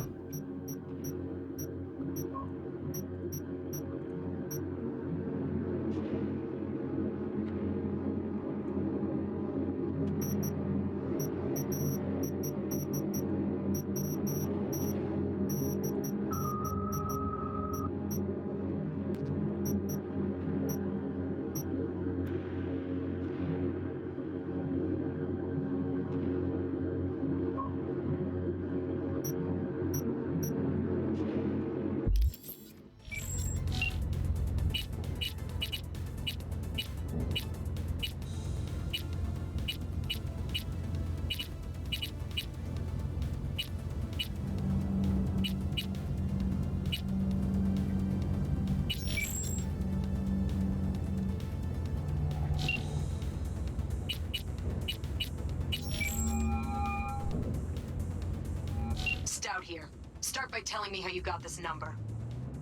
mind telling me how you got this number?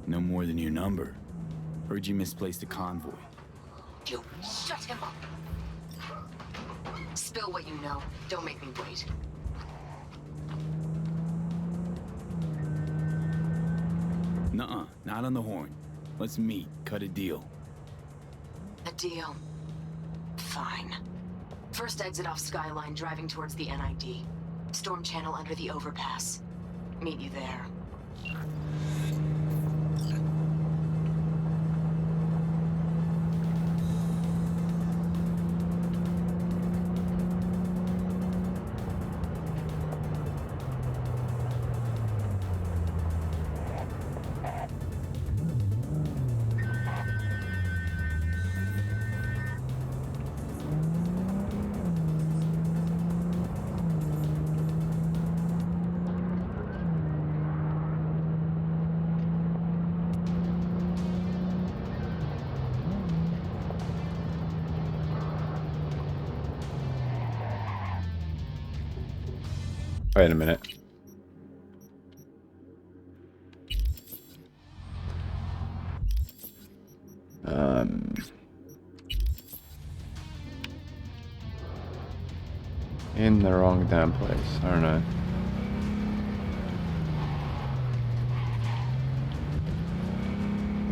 No more than your number. Heard you misplaced a convoy. You shut him up. Spill what you know. Don't make me wait. Nuh-uh, not on the horn. Let's meet, cut a deal. A deal. Fine. First exit off Skyline driving towards the NID. Storm channel under the overpass. Meet you there. Wait a minute. In the wrong damn place. I don't know.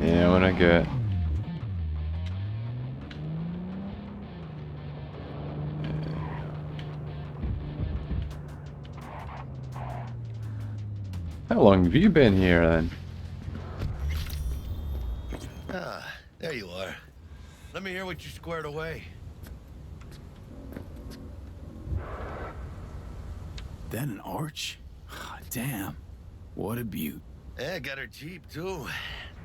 Yeah, when I get... How long have you been here then? Ah, there you are. Let me hear what you squared away. That an arch? Damn. What a beaut. Yeah, got her cheap too.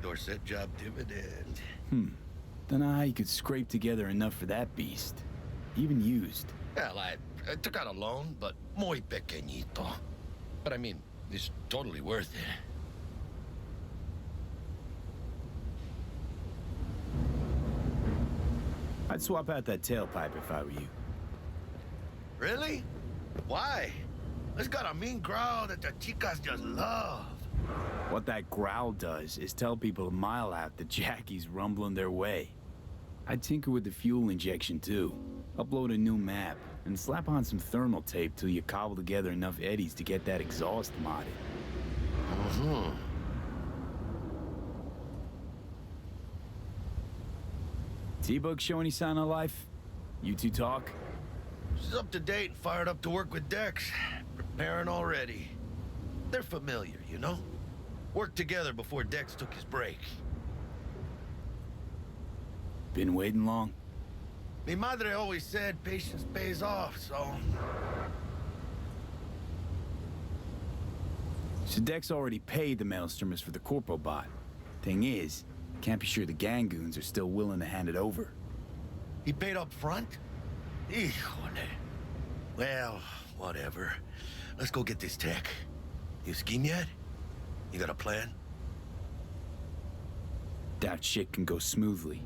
Dorset job dividend. Dunno how you could scrape together enough for that beast. Even used. Well, I took out a loan, but muy pequeñito. But I mean, it's totally worth it. I'd swap out that tailpipe if I were you. Really? Why? It's got a mean growl that the chicas just love. What that growl does is tell people a mile out that Jackie's rumbling their way. I'd tinker with the fuel injection too. Upload a new map, and slap on some thermal tape till you cobble together enough eddies to get that exhaust modded. T-Bug show any sign of life? You two talk? She's up to date and fired up to work with Dex. Preparing already. They're familiar, you know? Worked together before Dex took his break. Been waiting long? Mi madre always said patience pays off, so... So Dex already paid the Maelstromers for the Corpo bot. Thing is, can't be sure the Gangoons are still willing to hand it over. He paid up front? Híjole. Well, whatever. Let's go get this tech. You scheme yet? You got a plan? Doubt shit can go smoothly.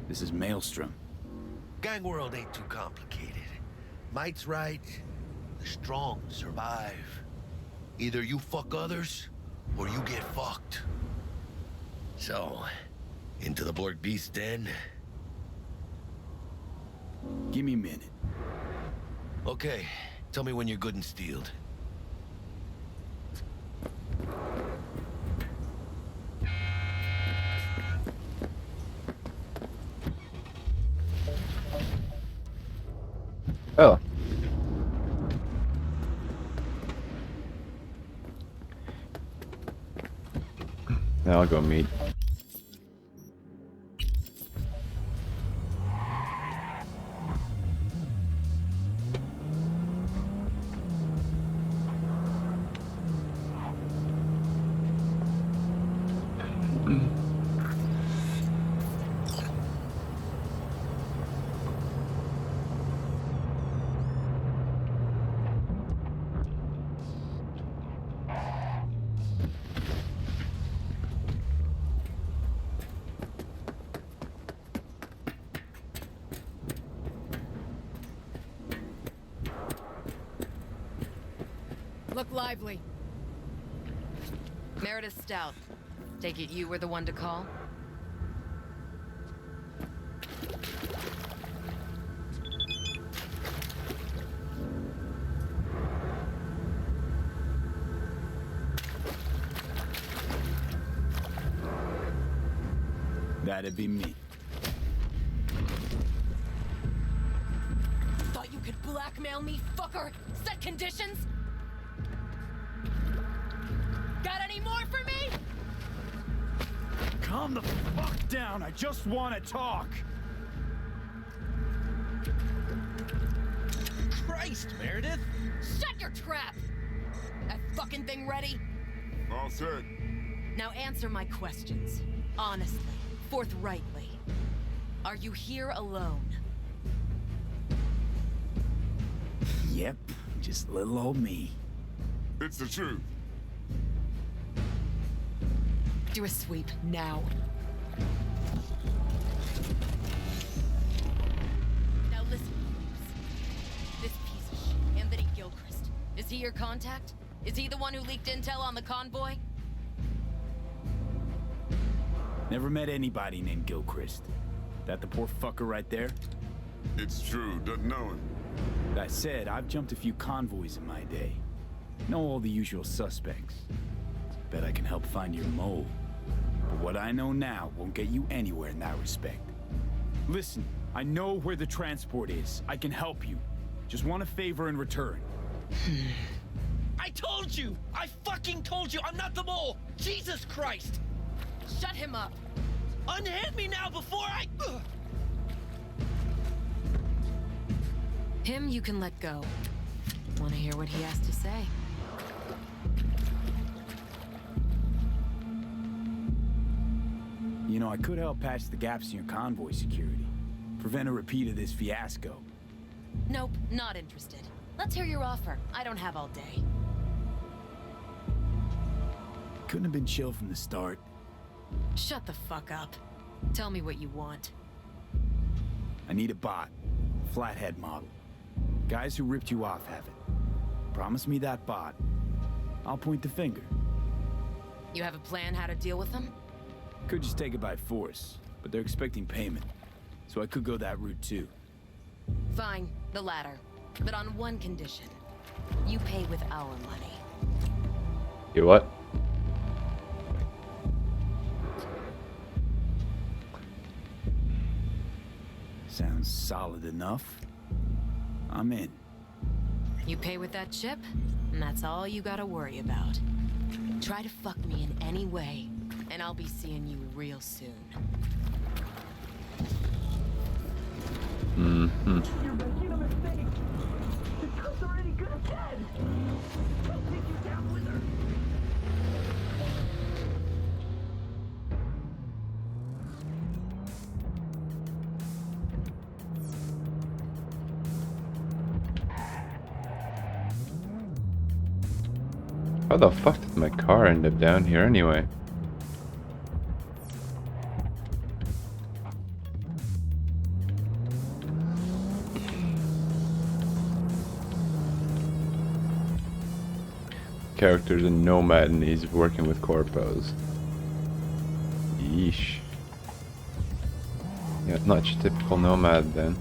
This is Maelstrom. Gang world ain't too complicated. Might's right. The strong survive. Either you fuck others, or you get fucked. So, into the Borg Beast den? Give me a minute. Okay, tell me when you're good and steeled. Oh. Now I'll go meet. Look lively. Meredith Stout. Take it you were the one to call? That'd be me. Thought you could blackmail me, fucker? Set conditions? Got any more for me? Calm the fuck down. I just want to talk. Christ, Meredith! Shut your trap! That fucking thing ready? All set. Now answer my questions. Honestly, forthrightly. Are you here alone? Yep, just little old me. It's the truth. Do a sweep now. Now listen, please. This piece of shit, Anthony Gilchrist. Is he your contact? Is he the one who leaked intel on the convoy? Never met anybody named Gilchrist. That the poor fucker right there? It's true, doesn't know him. That said, I've jumped a few convoys in my day. Know all the usual suspects. Bet I can help find your mole. But what I know now won't get you anywhere in that respect. Listen, I know where the transport is. I can help you. Just want a favor in return. I told you! I fucking told you I'm not the mole! Jesus Christ! Shut him up! Unhand me now before I... Him you can let go. Want to hear what he has to say? You know, I could help patch the gaps in your convoy security. Prevent a repeat of this fiasco. Nope, not interested. Let's hear your offer. I don't have all day. Couldn't have been chill from the start. Shut the fuck up. Tell me what you want. I need a bot. Flathead model. Guys who ripped you off have it. Promise me that bot. I'll point the finger. You have a plan how to deal with them? Could just take it by force, but they're expecting payment. So I could go that route too. Fine, the latter. But on one condition. You pay with our money. You what? Sounds solid enough. I'm in. You pay with that chip, and that's all you gotta worry about. Try to fuck me in any way, and I'll be seeing you real soon. Mm-hmm. You're making a mistake. The cook's already good as dead. I'll take you down with her. How the fuck did my car end up down here anyway? Character's a nomad and he's working with corpos. Yeesh. Yeah, not your typical nomad then.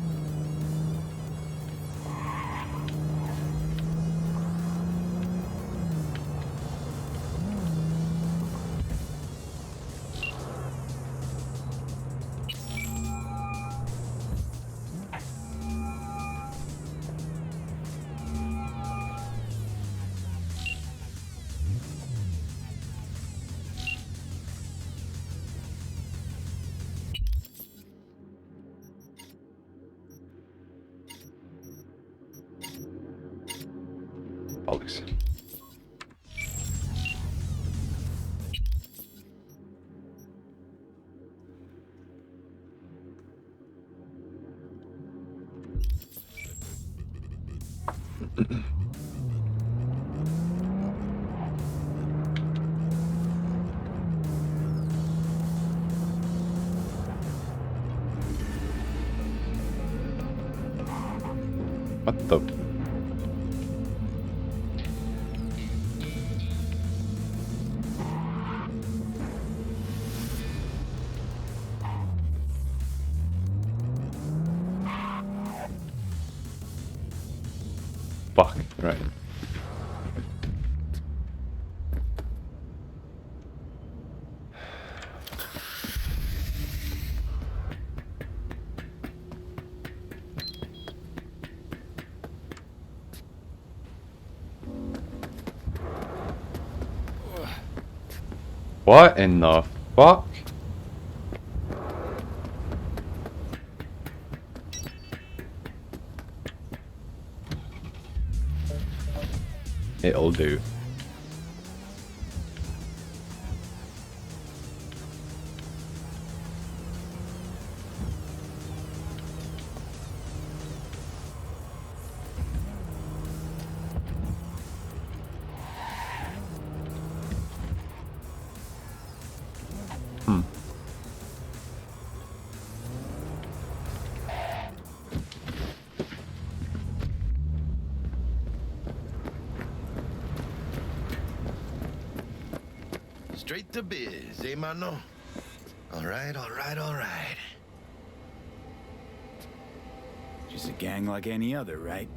Alex. What the? fuck, right. What in the fuck? It'll do. Straight to biz, eh, mano? All right, all right, all right. Just a gang like any other, right?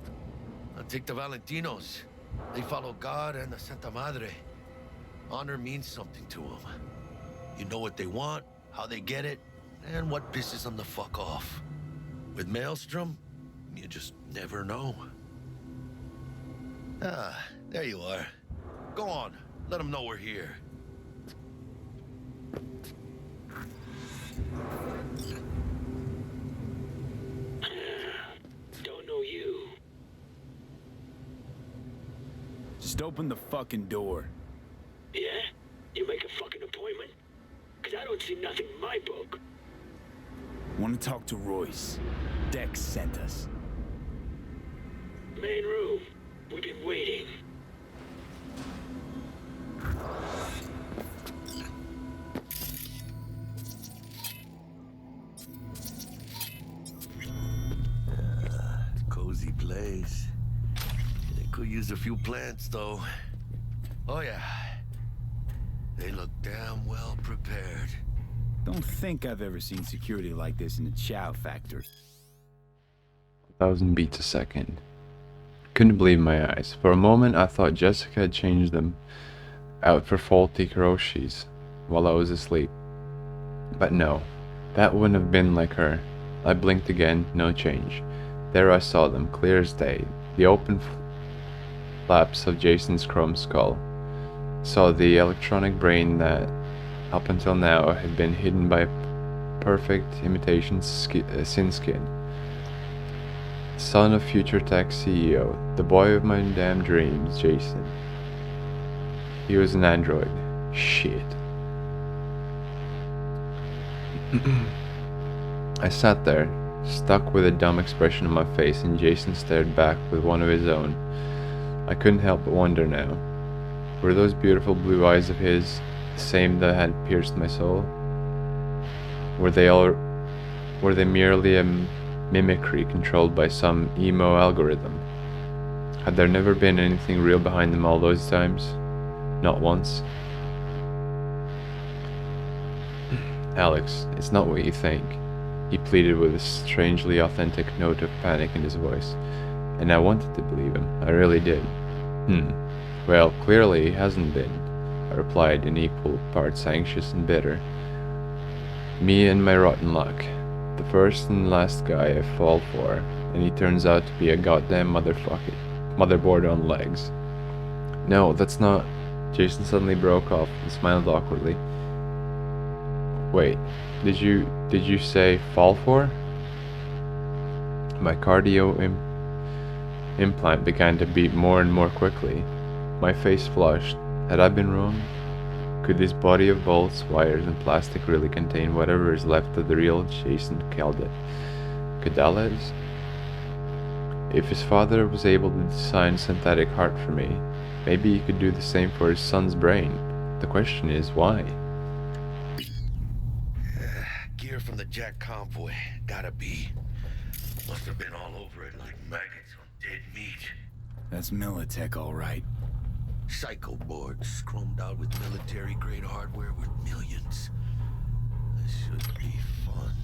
I'll take the Valentinos. They follow God and the Santa Madre. Honor means something to them. You know what they want, how they get it, and what pisses them the fuck off. With Maelstrom, you just never know. Ah, there you are. Go on, let them know we're here. Don't know you. Just open the fucking door. Yeah? You make a fucking appointment? Cause I don't see nothing in my book. Want to talk to Royce. Dex sent us. Main room. We've been waiting. Cozy place. They could use a few plants, though. Oh, yeah. They look damn well prepared. Don't think I've ever seen security like this in a chow factory. 1,000 beats a second. Couldn't believe my eyes. For a moment, I thought Jessica had changed them out for faulty Kiroshis while I was asleep. But no, that wouldn't have been like her. I blinked again, no change. There I saw them, clear as day. The open flaps of Jason's chrome skull. Saw the electronic brain that, up until now, had been hidden by perfect imitation sin skin. Son of future tech CEO, the boy of my damn dreams, Jason. He was an android. Shit. I sat there, stuck with a dumb expression on my face, and Jason stared back with one of his own. I couldn't help but wonder now. Were those beautiful blue eyes of his the same that had pierced my soul? Were they merely a mimicry controlled by some emo algorithm? Had there never been anything real behind them all those times? Not once. Alex, it's not what you think, he pleaded with a strangely authentic note of panic in his voice. And I wanted to believe him. I really did. Well, clearly he hasn't been, I replied in equal parts anxious and bitter. Me and my rotten luck. The first and last guy I fall for, and he turns out to be a goddamn motherboard on legs. No, that's not... Jason suddenly broke off and smiled awkwardly. Wait, did you say fall for? My cardio implant began to beat more and more quickly. My face flushed. Had I been wrong? Could this body of bolts, wires, and plastic really contain whatever is left of the real Jason Cadales? If his father was able to design a synthetic heart for me, maybe he could do the same for his son's brain. The question is, why? Gear from the Jack convoy. Gotta be. Must have been all over it like maggots on dead meat. That's Militech, all right. Psycho boards, chromed out with military-grade hardware worth millions. This should be fun.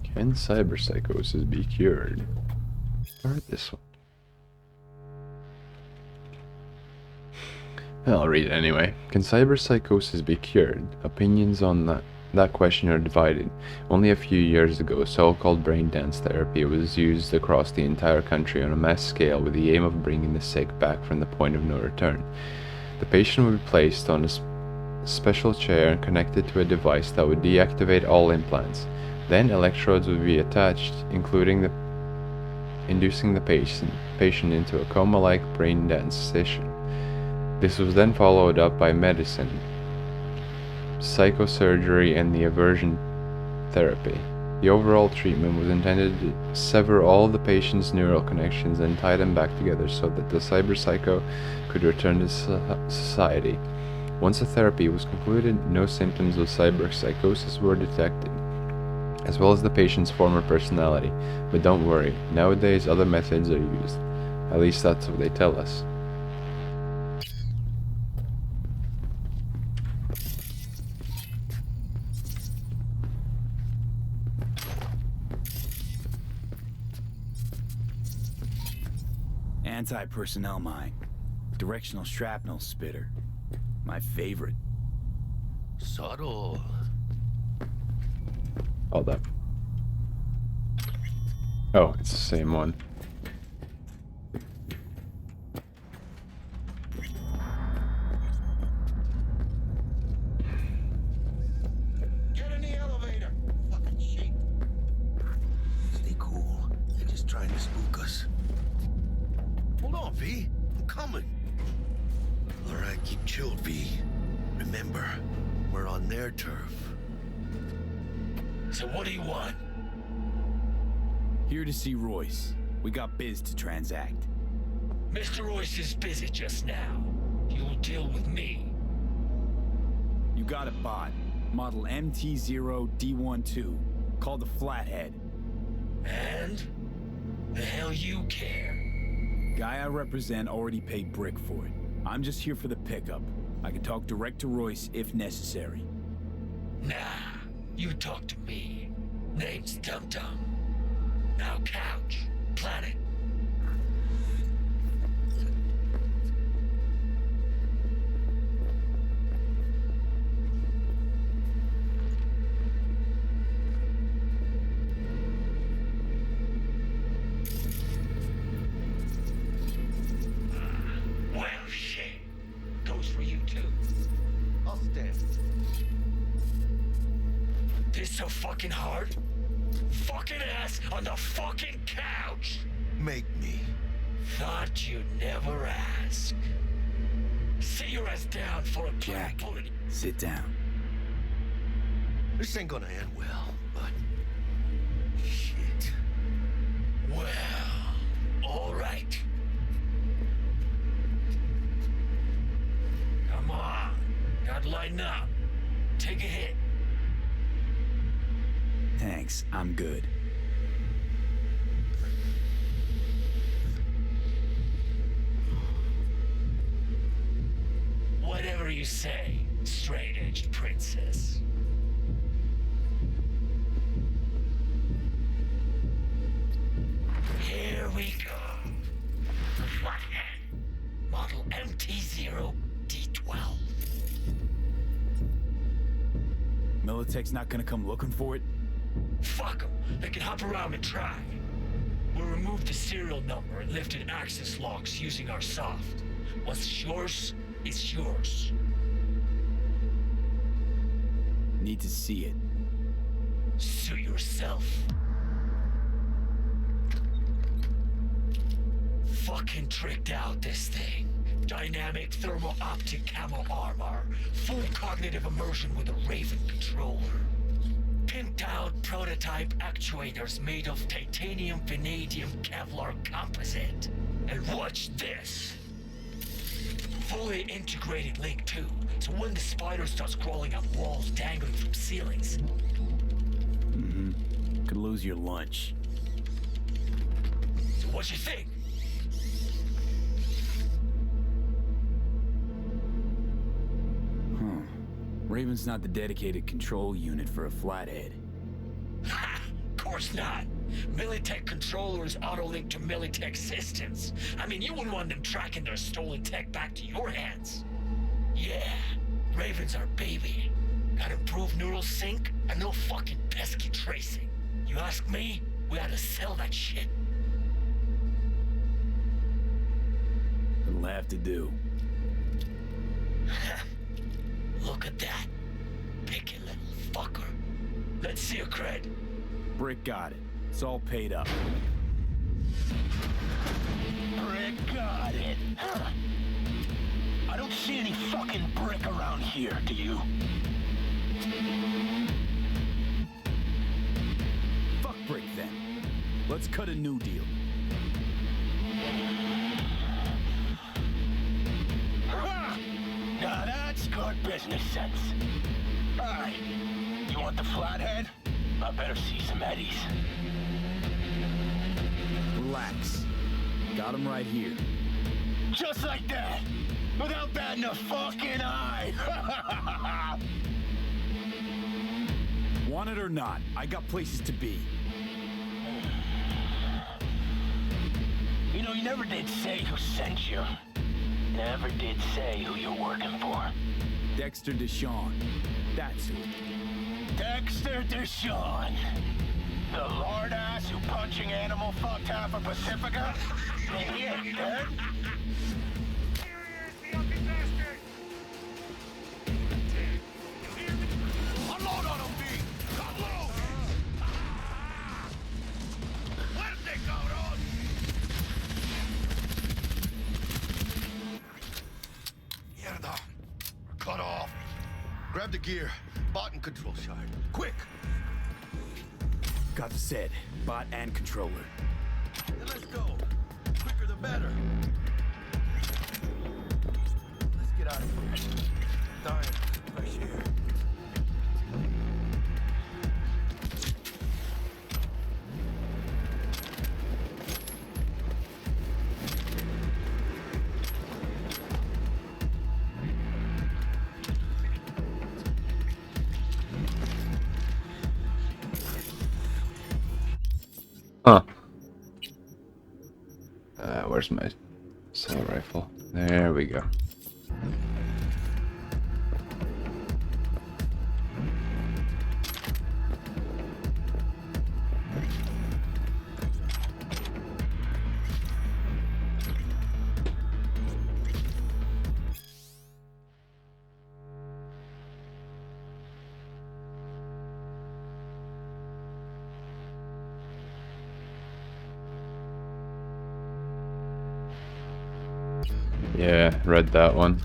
Can cyberpsychosis be cured? Start this one. I'll read it anyway. Can cyberpsychosis be cured? Opinions on that question are divided. Only a few years ago, so-called brain dance therapy was used across the entire country on a mass scale with the aim of bringing the sick back from the point of no return. The patient would be placed on a special chair and connected to a device that would deactivate all implants. Then electrodes would be attached, inducing the patient into a coma-like brain dance session. This was then followed up by medicine, psychosurgery, and the aversion therapy. The overall treatment was intended to sever all the patient's neural connections and tie them back together so that the cyberpsycho could return to society. Once the therapy was concluded, no symptoms of cyberpsychosis were detected, as well as the patient's former personality. But don't worry, nowadays other methods are used. At least that's what they tell us. Anti-personnel mine. Directional shrapnel spitter. My favorite. Subtle. Hold up. Oh, it's the same one. Get in the elevator. Fucking shit. Stay cool. They're just trying to spook us. Hold on, V. I'm coming. All right, keep chilled, V. Remember, we're on their turf. So what do you want? Here to see Royce. We got biz to transact. Mr. Royce is busy just now. You'll deal with me. You got a bot. Model MT0D12. Called the Flathead. And? The hell you care? Guy I represent already paid Brick for it. I'm just here for the pickup. I can talk direct to Royce if necessary. Nah, you talk to me. Name's Dum Dum. Now couch, planet. Well, shit. Goes for you too. I'll stand. This so fucking hard? Fucking ass on the fucking couch! Make me. Thought you'd never ask. Sit your ass down for a Jack, bullet. sit down. This ain't gonna end well, but... Shit. Well, alright. Come on. Gotta lighten up. Take a hit. Thanks, I'm good. Whatever you say, straight-edged princess. Here we go. The Flathead. Model MT0D12. Militech's not gonna come looking for it? Fuck them. They can hop around and try. We'll remove the serial number and lift in access locks using our soft. What's yours is yours. Need to see it. Suit yourself. Fucking tricked out this thing. Dynamic thermal optic camo armor. Full cognitive immersion with a Raven controller. Pimped out prototype actuators made of titanium vanadium Kevlar composite. And watch this. Fully integrated link too, so when the spider starts crawling up walls dangling from ceilings. Could lose your lunch. So what you think? Raven's not the dedicated control unit for a Flathead. Ha! Of course not. Militech controllers auto-link to Militech systems. I mean, you wouldn't want them tracking their stolen tech back to your hands. Yeah, Raven's our baby. Got improved neural sync and no fucking pesky tracing. You ask me, we ought to sell that shit. It'll have to do. Look at that. Picky little fucker. Let's see your cred. Brick got it. It's all paid up. Brick got it. Huh. I don't see any fucking brick around here, do you? Fuck Brick then. Let's cut a new deal. Now that's good business sense. Alright, you want the flathead? I better see some eddies. Relax. Got him right here. Just like that! Without batting a fucking eye! Want it or not, I got places to be. You know, you never did say who sent you. Never did say who you're working for. Dexter Deshawn. That's who. Dexter Deshawn. The lord ass who punching animal fucked half of Pacifica? And he ain't dead? Unload on him, B! Cut loose! Fuerte, cabrón! Mierda! We're cut off. Grab the gear. Bot and control shard. Quick! Got the set. Bot and controller. Then let's go. Quicker the better. Let's get out of here. Dying. Fresh air. Huh. Where's my assault rifle? There we go. Yeah, read that one.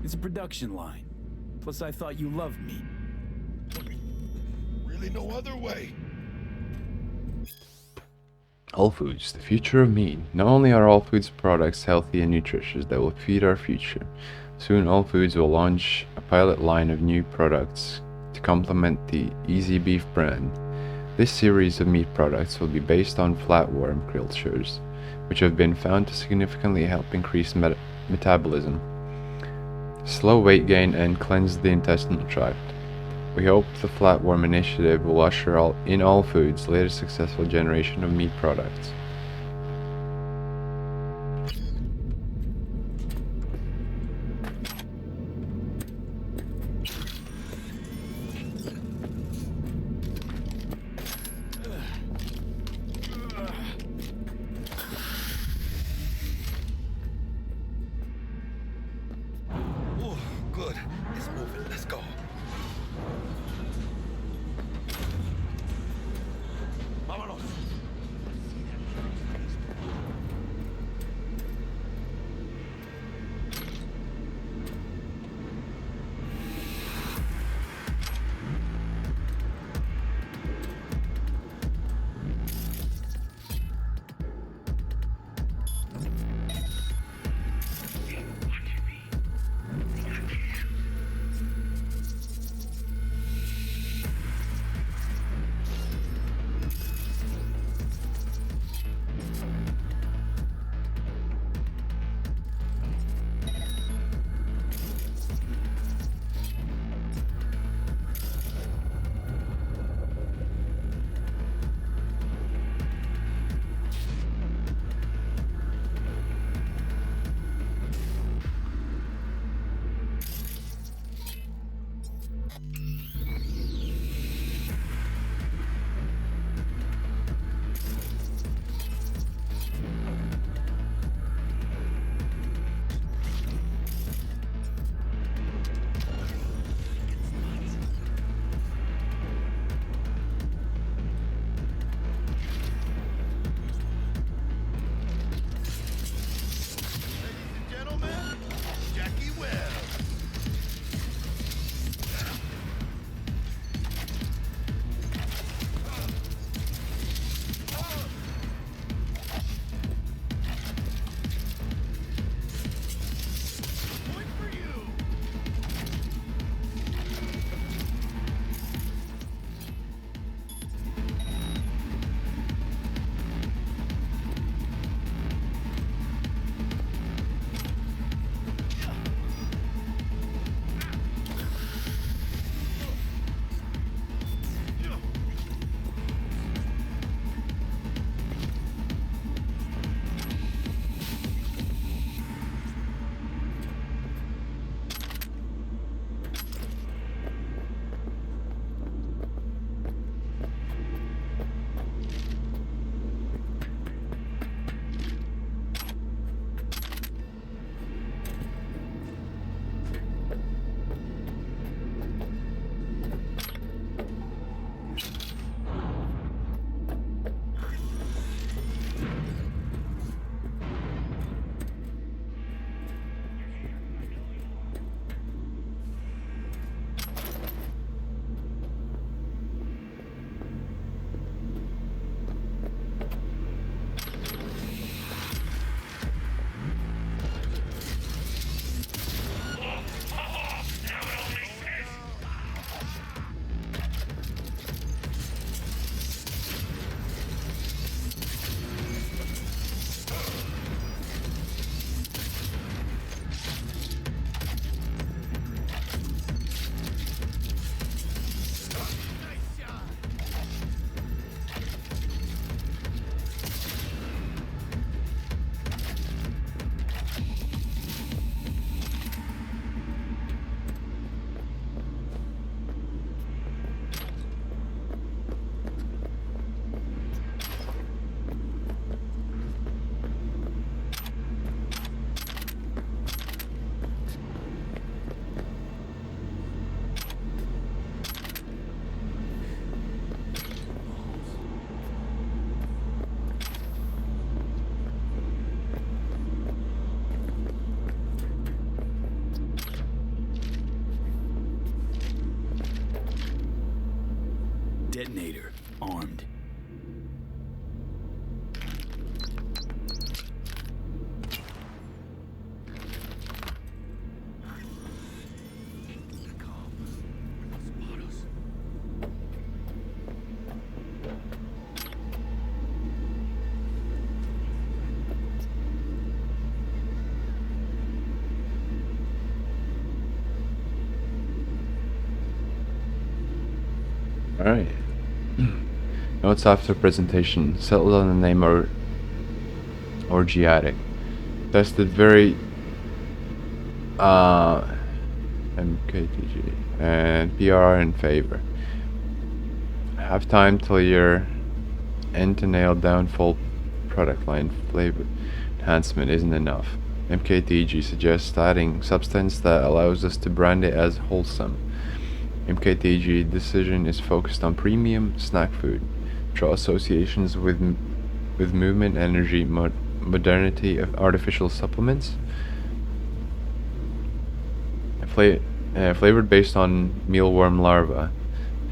It's a production line. Plus, I thought you loved me. Really no other way. All Foods, the future of meat. Not only are All Foods products healthy and nutritious that will feed our future, soon All Foods will launch a pilot line of new products to complement the Easy Beef brand. This series of meat products will be based on flatworm cultures, which have been found to significantly help increase metabolism, slow weight gain, and cleanse the intestinal tract. We hope the Flatworm initiative will usher in All Foods' latest successful generation of meat products. Oh, good. It's moving. Let's go. Vámonos. armed. Alright. Notes after presentation. Settled on the name Orgiatic. Tested very MKTG and PR in favor. Have time till your end to nail down full product line. Flavor enhancement isn't enough. MKTG suggests adding substance that allows us to brand it as wholesome. MKTG decision is focused on premium snack food. Draw associations with movement, energy, modernity of artificial supplements. Flavored based on mealworm larvae.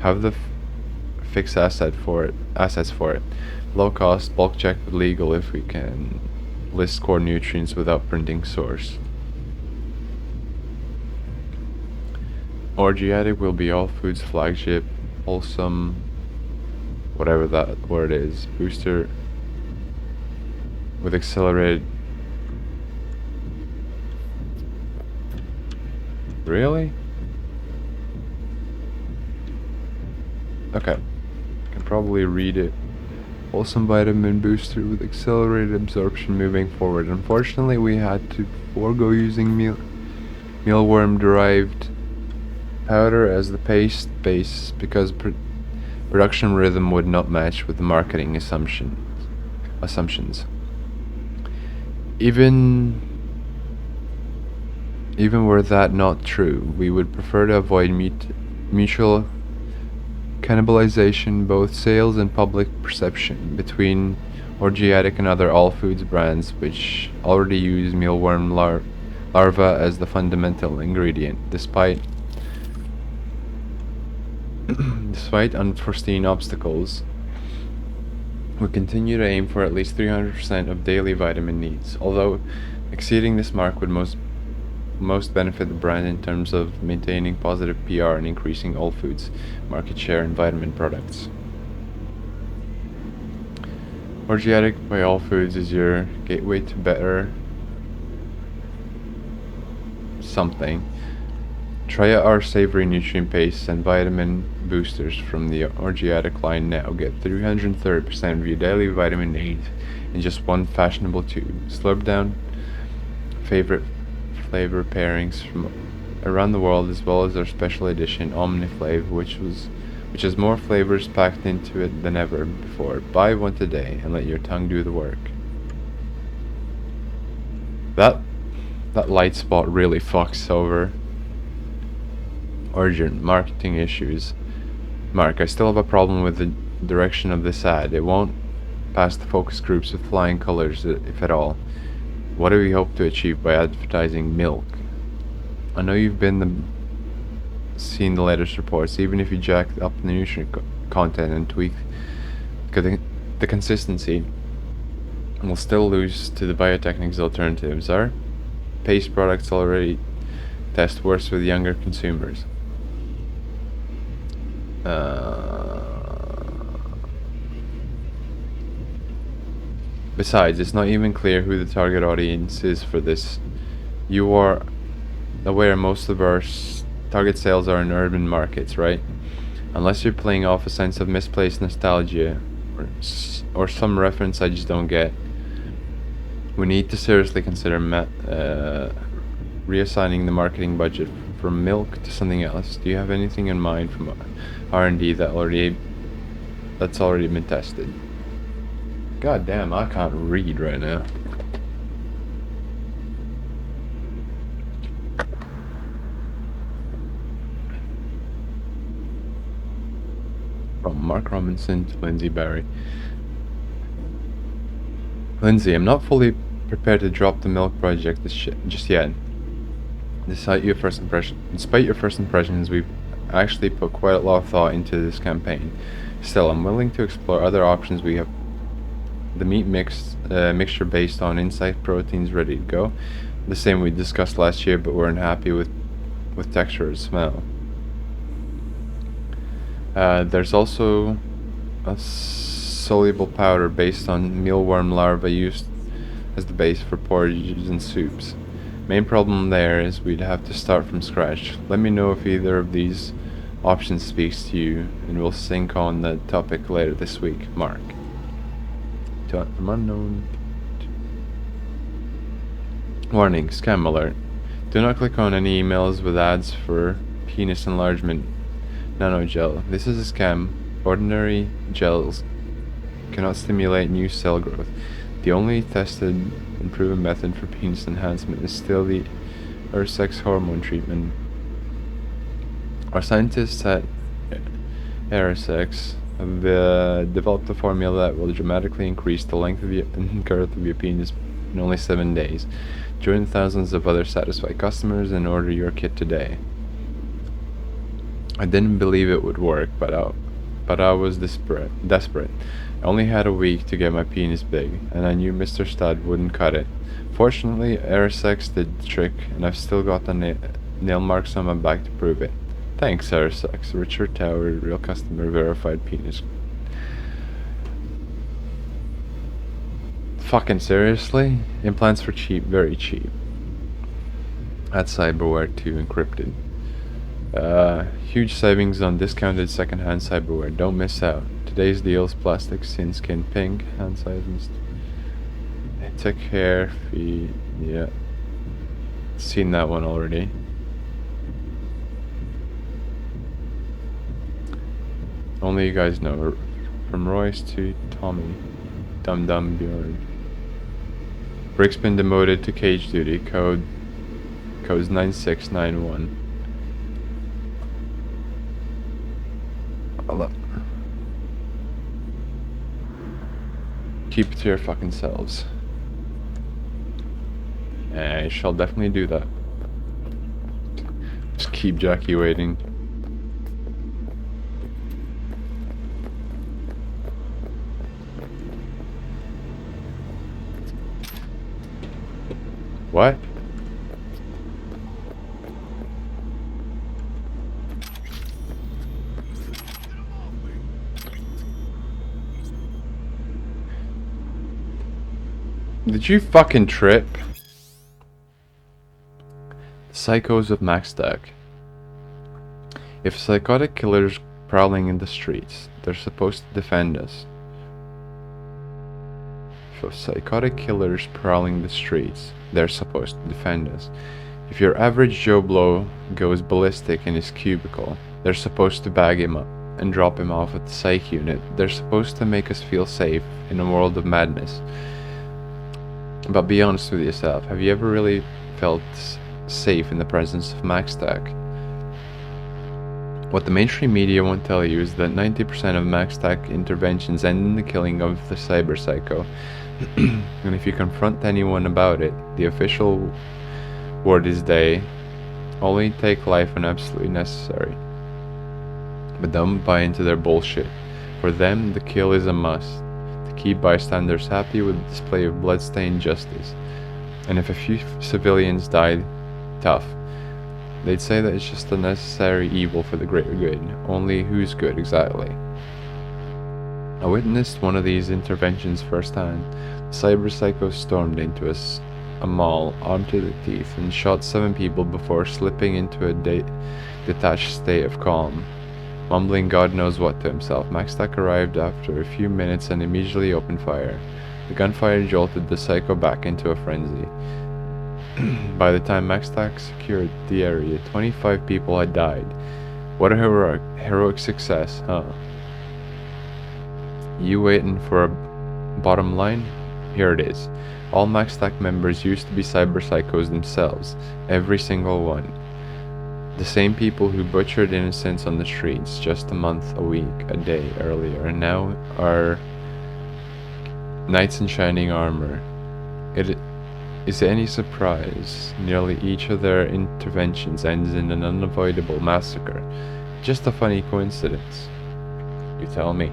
Have the fixed assets for it. Low cost, bulk checked but legal if we can list core nutrients without printing source. Orgiatic will be all foods flagship, wholesome, whatever that word is, booster with accelerated. Really? Okay, I can probably read it. Wholesome vitamin booster with accelerated absorption moving forward. Unfortunately, we had to forego using mealworm derived powder as the paste base because production rhythm would not match with the marketing assumptions. Even were that not true, we would prefer to avoid mutual cannibalization, both sales and public perception, between Orgiatic and other all foods brands which already use mealworm larva as the fundamental ingredient. Despite unforeseen obstacles, we continue to aim for at least 300% of daily vitamin needs, although exceeding this mark would most benefit the brand in terms of maintaining positive PR and increasing all foods market share in vitamin products. Orgiatic by All Foods is your gateway to better something. Try out our savory nutrient pastes and vitamin boosters from the Orgiatic line now. Get 330% of your daily vitamin needs in just one fashionable tube. Slurp down favorite flavor pairings from around the world, as well as our special edition Omniflave, which has more flavors packed into it than ever before. Buy one today and let your tongue do the work. That light spot really fucks over urgent marketing issues. Mark, I still have a problem with the direction of this ad. It won't pass the focus groups with flying colors, if at all. What do we hope to achieve by advertising milk? I know you've seen the latest reports. Even if you jack up the nutrient content and tweak the consistency, we'll still lose to the biotechnics alternatives. Our paste products already test worse with younger consumers. Besides, it's not even clear who the target audience is for this. You are aware most of our target sales are in urban markets, right? Unless you're playing off a sense of misplaced nostalgia or some reference I just don't get. We need to seriously consider reassigning the marketing budget from milk to something else. Do you have anything in mind from R&D that's already been tested? God damn, I can't read right now. From Mark Robinson to Lindsay Barry. Lindsay, I'm not fully prepared to drop the milk project just yet. Despite your first impressions, we've actually put quite a lot of thought into this campaign. Still, I'm willing to explore other options. We have the meat mixture based on insect proteins ready to go. The same we discussed last year, but weren't happy with texture and smell. There's also a soluble powder based on mealworm larvae used as the base for porridges and soups. Main problem there is we'd have to start from scratch. Let me know if either of these options speaks to you, and we'll sync on the topic later this week. Mark. From unknown. Warning, scam alert. Do not click on any emails with ads for penis enlargement nanogel. This is a scam. Ordinary gels cannot stimulate new cell growth. The only tested and proven method for penis enhancement is still the sex hormone treatment. Our scientists at Aerosex have developed a formula that will dramatically increase the length of and girth of your penis in only 7 days. Join thousands of other satisfied customers and order your kit today. I didn't believe it would work, but I was desperate. I only had a week to get my penis big, and I knew Mr. Stud wouldn't cut it. Fortunately, Aerosex did the trick, and I've still got the nail marks on my back to prove it. Thanks, Aerosex. Richard Tower, real customer, verified penis. Fucking seriously? Implants for cheap, very cheap. That's cyberware too, encrypted. Huge savings on discounted secondhand cyberware. Don't miss out. Today's deals: plastic, skin, pink, hand sizes. Tech hair, feet. Yeah. Seen that one already. Only you guys know. From Royce to Tommy. Dum Dum Bjorn. Rick's been demoted to cage duty. Code's 9691. Hello. Keep it to your fucking selves. I shall definitely do that. Just keep Jackie waiting. What? Did you fucking trip? Psychos of Maxtag. If psychotic killers prowling in the streets, they're supposed to defend us. If psychotic killers prowling the streets, they're supposed to defend us. If your average Joe Blow goes ballistic in his cubicle, they're supposed to bag him up and drop him off at the psych unit. They're supposed to make us feel safe in a world of madness. But be honest with yourself, have you ever really felt safe in the presence of Maxtag? What the mainstream media won't tell you is that 90% of Maxtag interventions end in the killing of the cyber psycho. And if you confront anyone about it, the official word is they only take life when absolutely necessary. But don't buy into their bullshit. For them, the kill is a must, to keep bystanders happy with the display of bloodstained justice. And if a few civilians die, tough. They'd say that it's just a necessary evil for the greater good. Only who's good exactly? I witnessed one of these interventions firsthand. The cyber psycho stormed into a mall, armed to the teeth, and shot 7 people before slipping into a detached state of calm. Mumbling God knows what to himself, Maxtag arrived after a few minutes and immediately opened fire. The gunfire jolted the psycho back into a frenzy. By the time Maxtag secured the area, 25 people had died. What a heroic success, huh? You waiting for a bottom line? Here it is. All Maxtag members used to be cyber psychos themselves, every single one. The same people who butchered innocents on the streets just a month, a week, a day earlier, and now are knights in shining armor. Is it any surprise nearly each of their interventions ends in an unavoidable massacre? Just a funny coincidence. You tell me.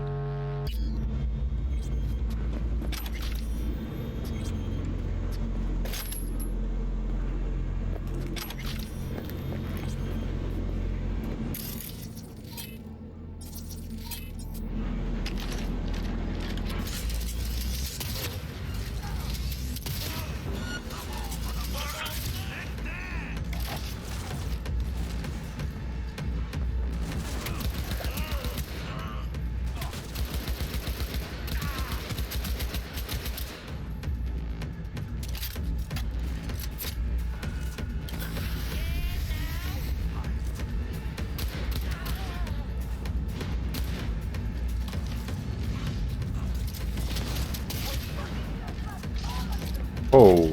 Oh,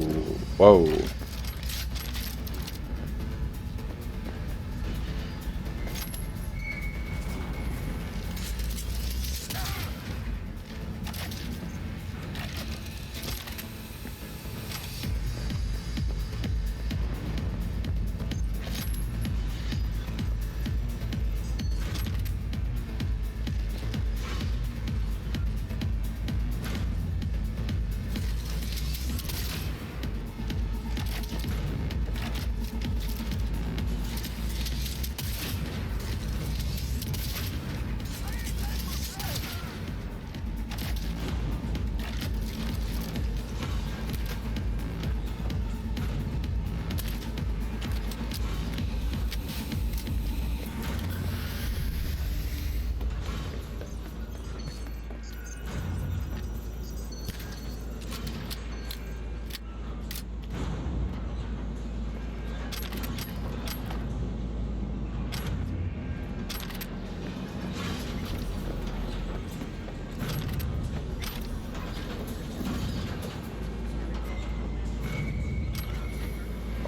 whoa.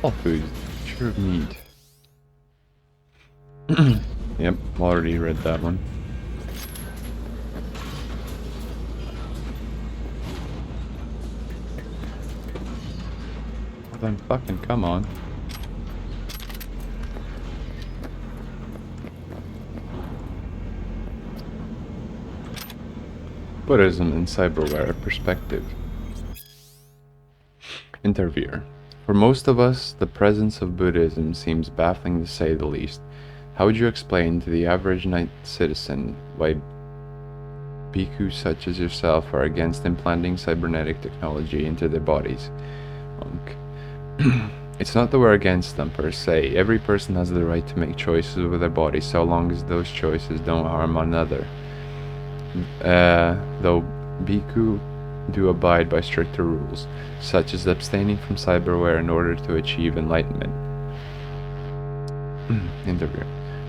All food, sure of meat. Yep, already read that one. Well then fucking come on. Buddhism in cyberware perspective. Interviewer. For most of us, the presence of Buddhism seems baffling to say the least. How would you explain to the average night citizen why bhikkhus such as yourself are against implanting cybernetic technology into their bodies? It's not that we're against them per se. Every person has the right to make choices with their body so long as those choices don't harm another. Though bhikkhu do abide by stricter rules, such as abstaining from cyberware in order to achieve enlightenment. Interview.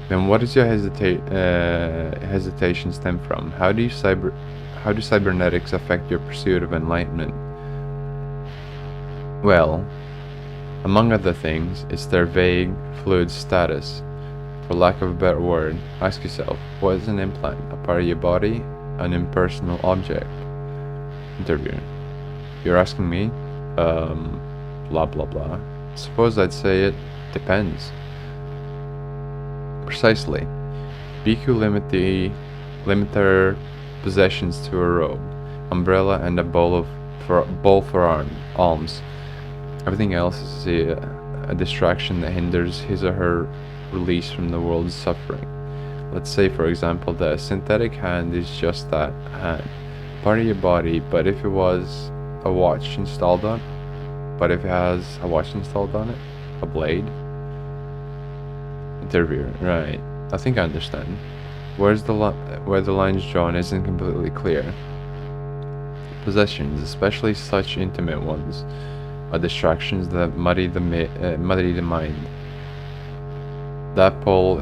Then what does your hesitation stem from? How do cybernetics affect your pursuit of enlightenment? Well, among other things, it's their vague, fluid status. For lack of a better word, ask yourself, what is an implant? A part of your body? An impersonal object? Interviewer. You're asking me? Blah blah blah. Suppose I'd say it depends. Precisely. Bhikkhu limit their possessions to a robe, umbrella, and a bowl for alms. Everything else is a distraction that hinders his or her release from the world's suffering. Let's say, for example, that a synthetic hand is just that, hand, part of your body, but if it was a watch installed on, but if it has a watch installed on it, a blade. Interviewer, right? I think I understand. Where the line's drawn isn't completely clear. Possessions, especially such intimate ones, are distractions that muddy the mind. That pull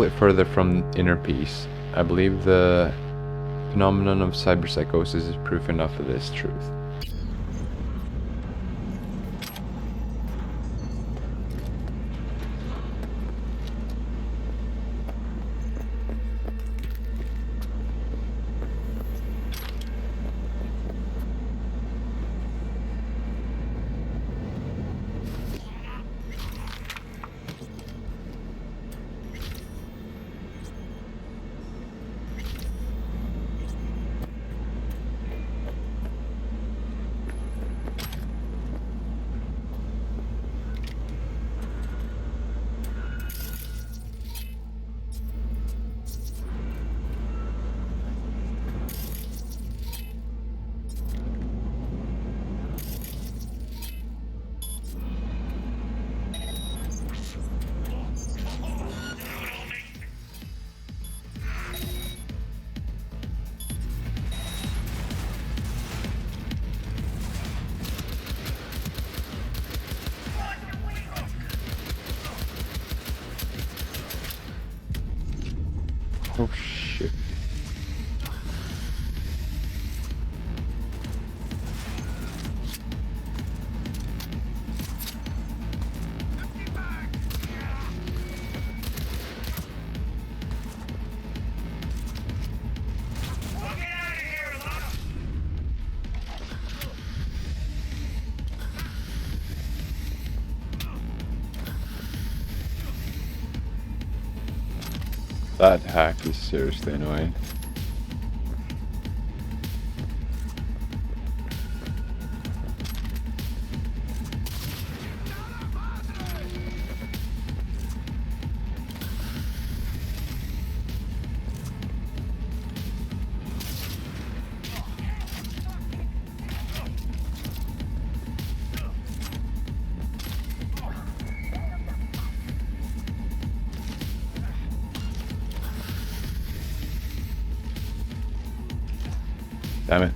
it further from inner peace. I believe the phenomenon of cyberpsychosis is proof enough of this truth. That hack is seriously annoying. Damn it.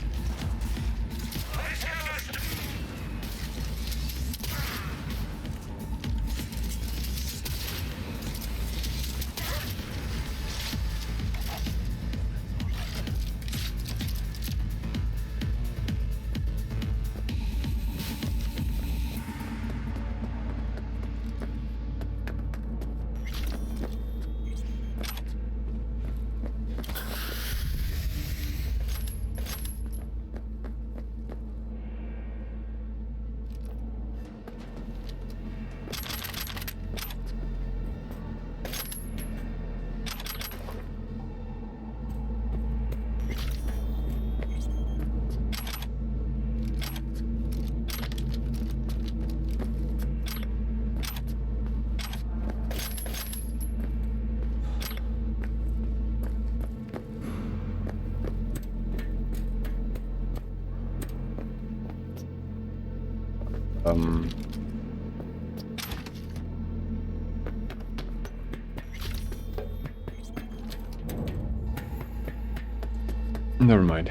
Never mind.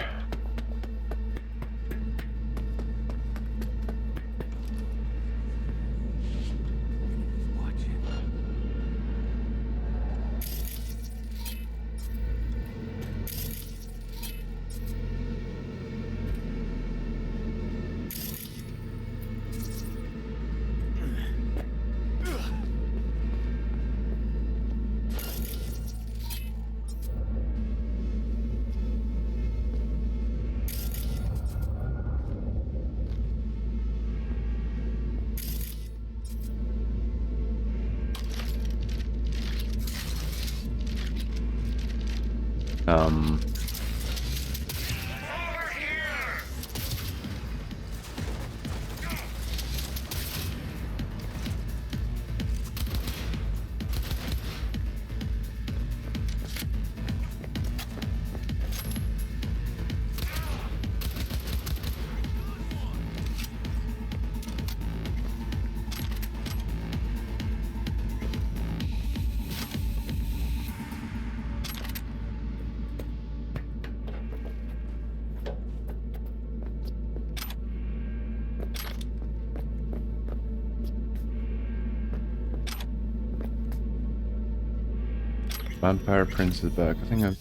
Vampire Prince is back. I think I've...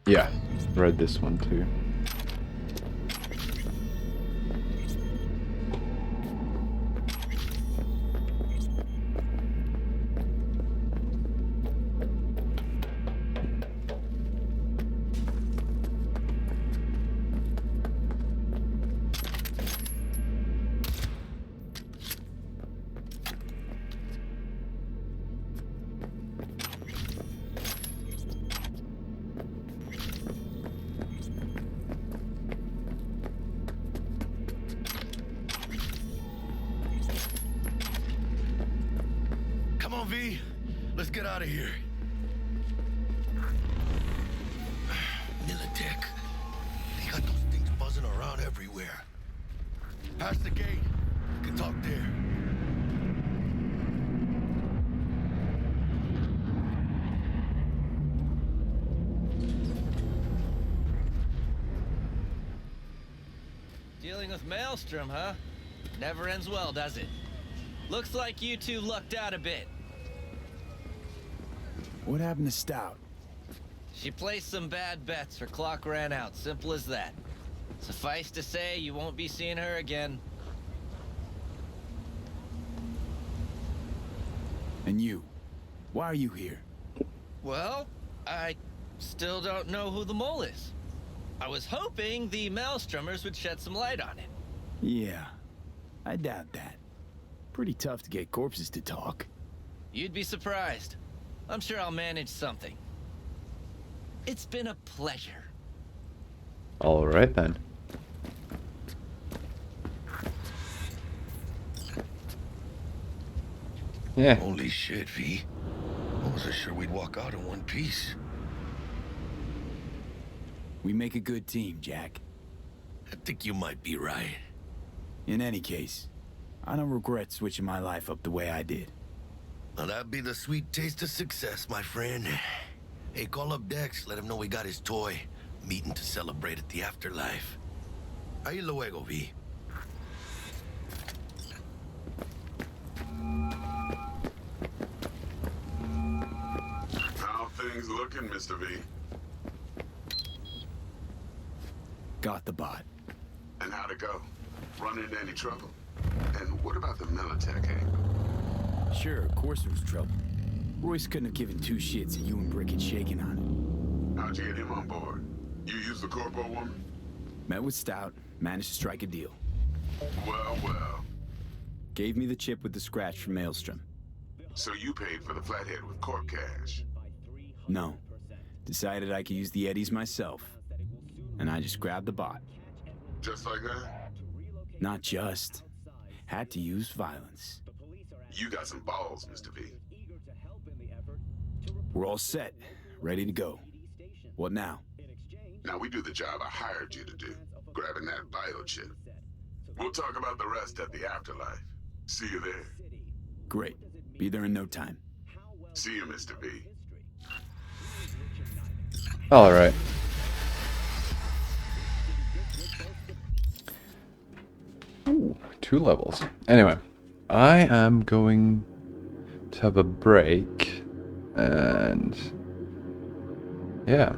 Yeah, read this one too. Come on, V. Let's get out of here. Militech. They got those things buzzing around everywhere. Past the gate. We can talk there. Dealing with Maelstrom, huh? Never ends well, does it? Looks like you two lucked out a bit. What happened to Stout? She placed some bad bets. Her clock ran out. Simple as that. Suffice to say, you won't be seeing her again. And you? Why are you here? Well, I still don't know who the mole is. I was hoping the Maelstromers would shed some light on it. Yeah, I doubt that. Pretty tough to get corpses to talk. You'd be surprised. I'm sure I'll manage something. It's been a pleasure. All right then. Yeah. Holy shit, V. I wasn't sure we'd walk out in one piece. We make a good team, Jack. I think you might be right. In any case, I don't regret switching my life up the way I did. Now that'd be the sweet taste of success, my friend. Hey, call up Dex, let him know we got his toy. Meeting to celebrate at the afterlife. Ahí luego, V. How things looking, Mr. V? Got the bot. And how'd it go? Run into any trouble? And what about the Militech angle? Sure, of course there was trouble. Royce couldn't have given two shits that you and Brick had shaken on it. How'd you get him on board? You used the corpo woman? Met with Stout, managed to strike a deal. Well, well. Gave me the chip with the scratch from Maelstrom. So you paid for the flathead with corp cash? No. Decided I could use the Eddies myself. And I just grabbed the bot. Just like that? Not just. Had to use violence. You got some balls, Mr. V. We're all set. Ready to go. What now? Now we do the job I hired you to do. Grabbing that biochip. We'll talk about the rest at the afterlife. See you there. Great. Be there in no time. See you, Mr. V. All right. Ooh, 2 levels. Anyway, I am going to have a break, and yeah,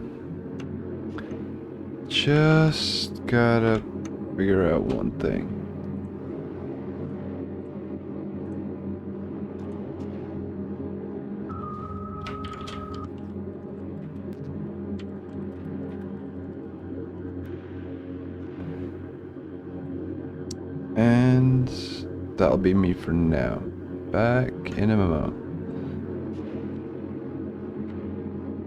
just gotta figure out one thing. And that'll be me for now. Back in a moment.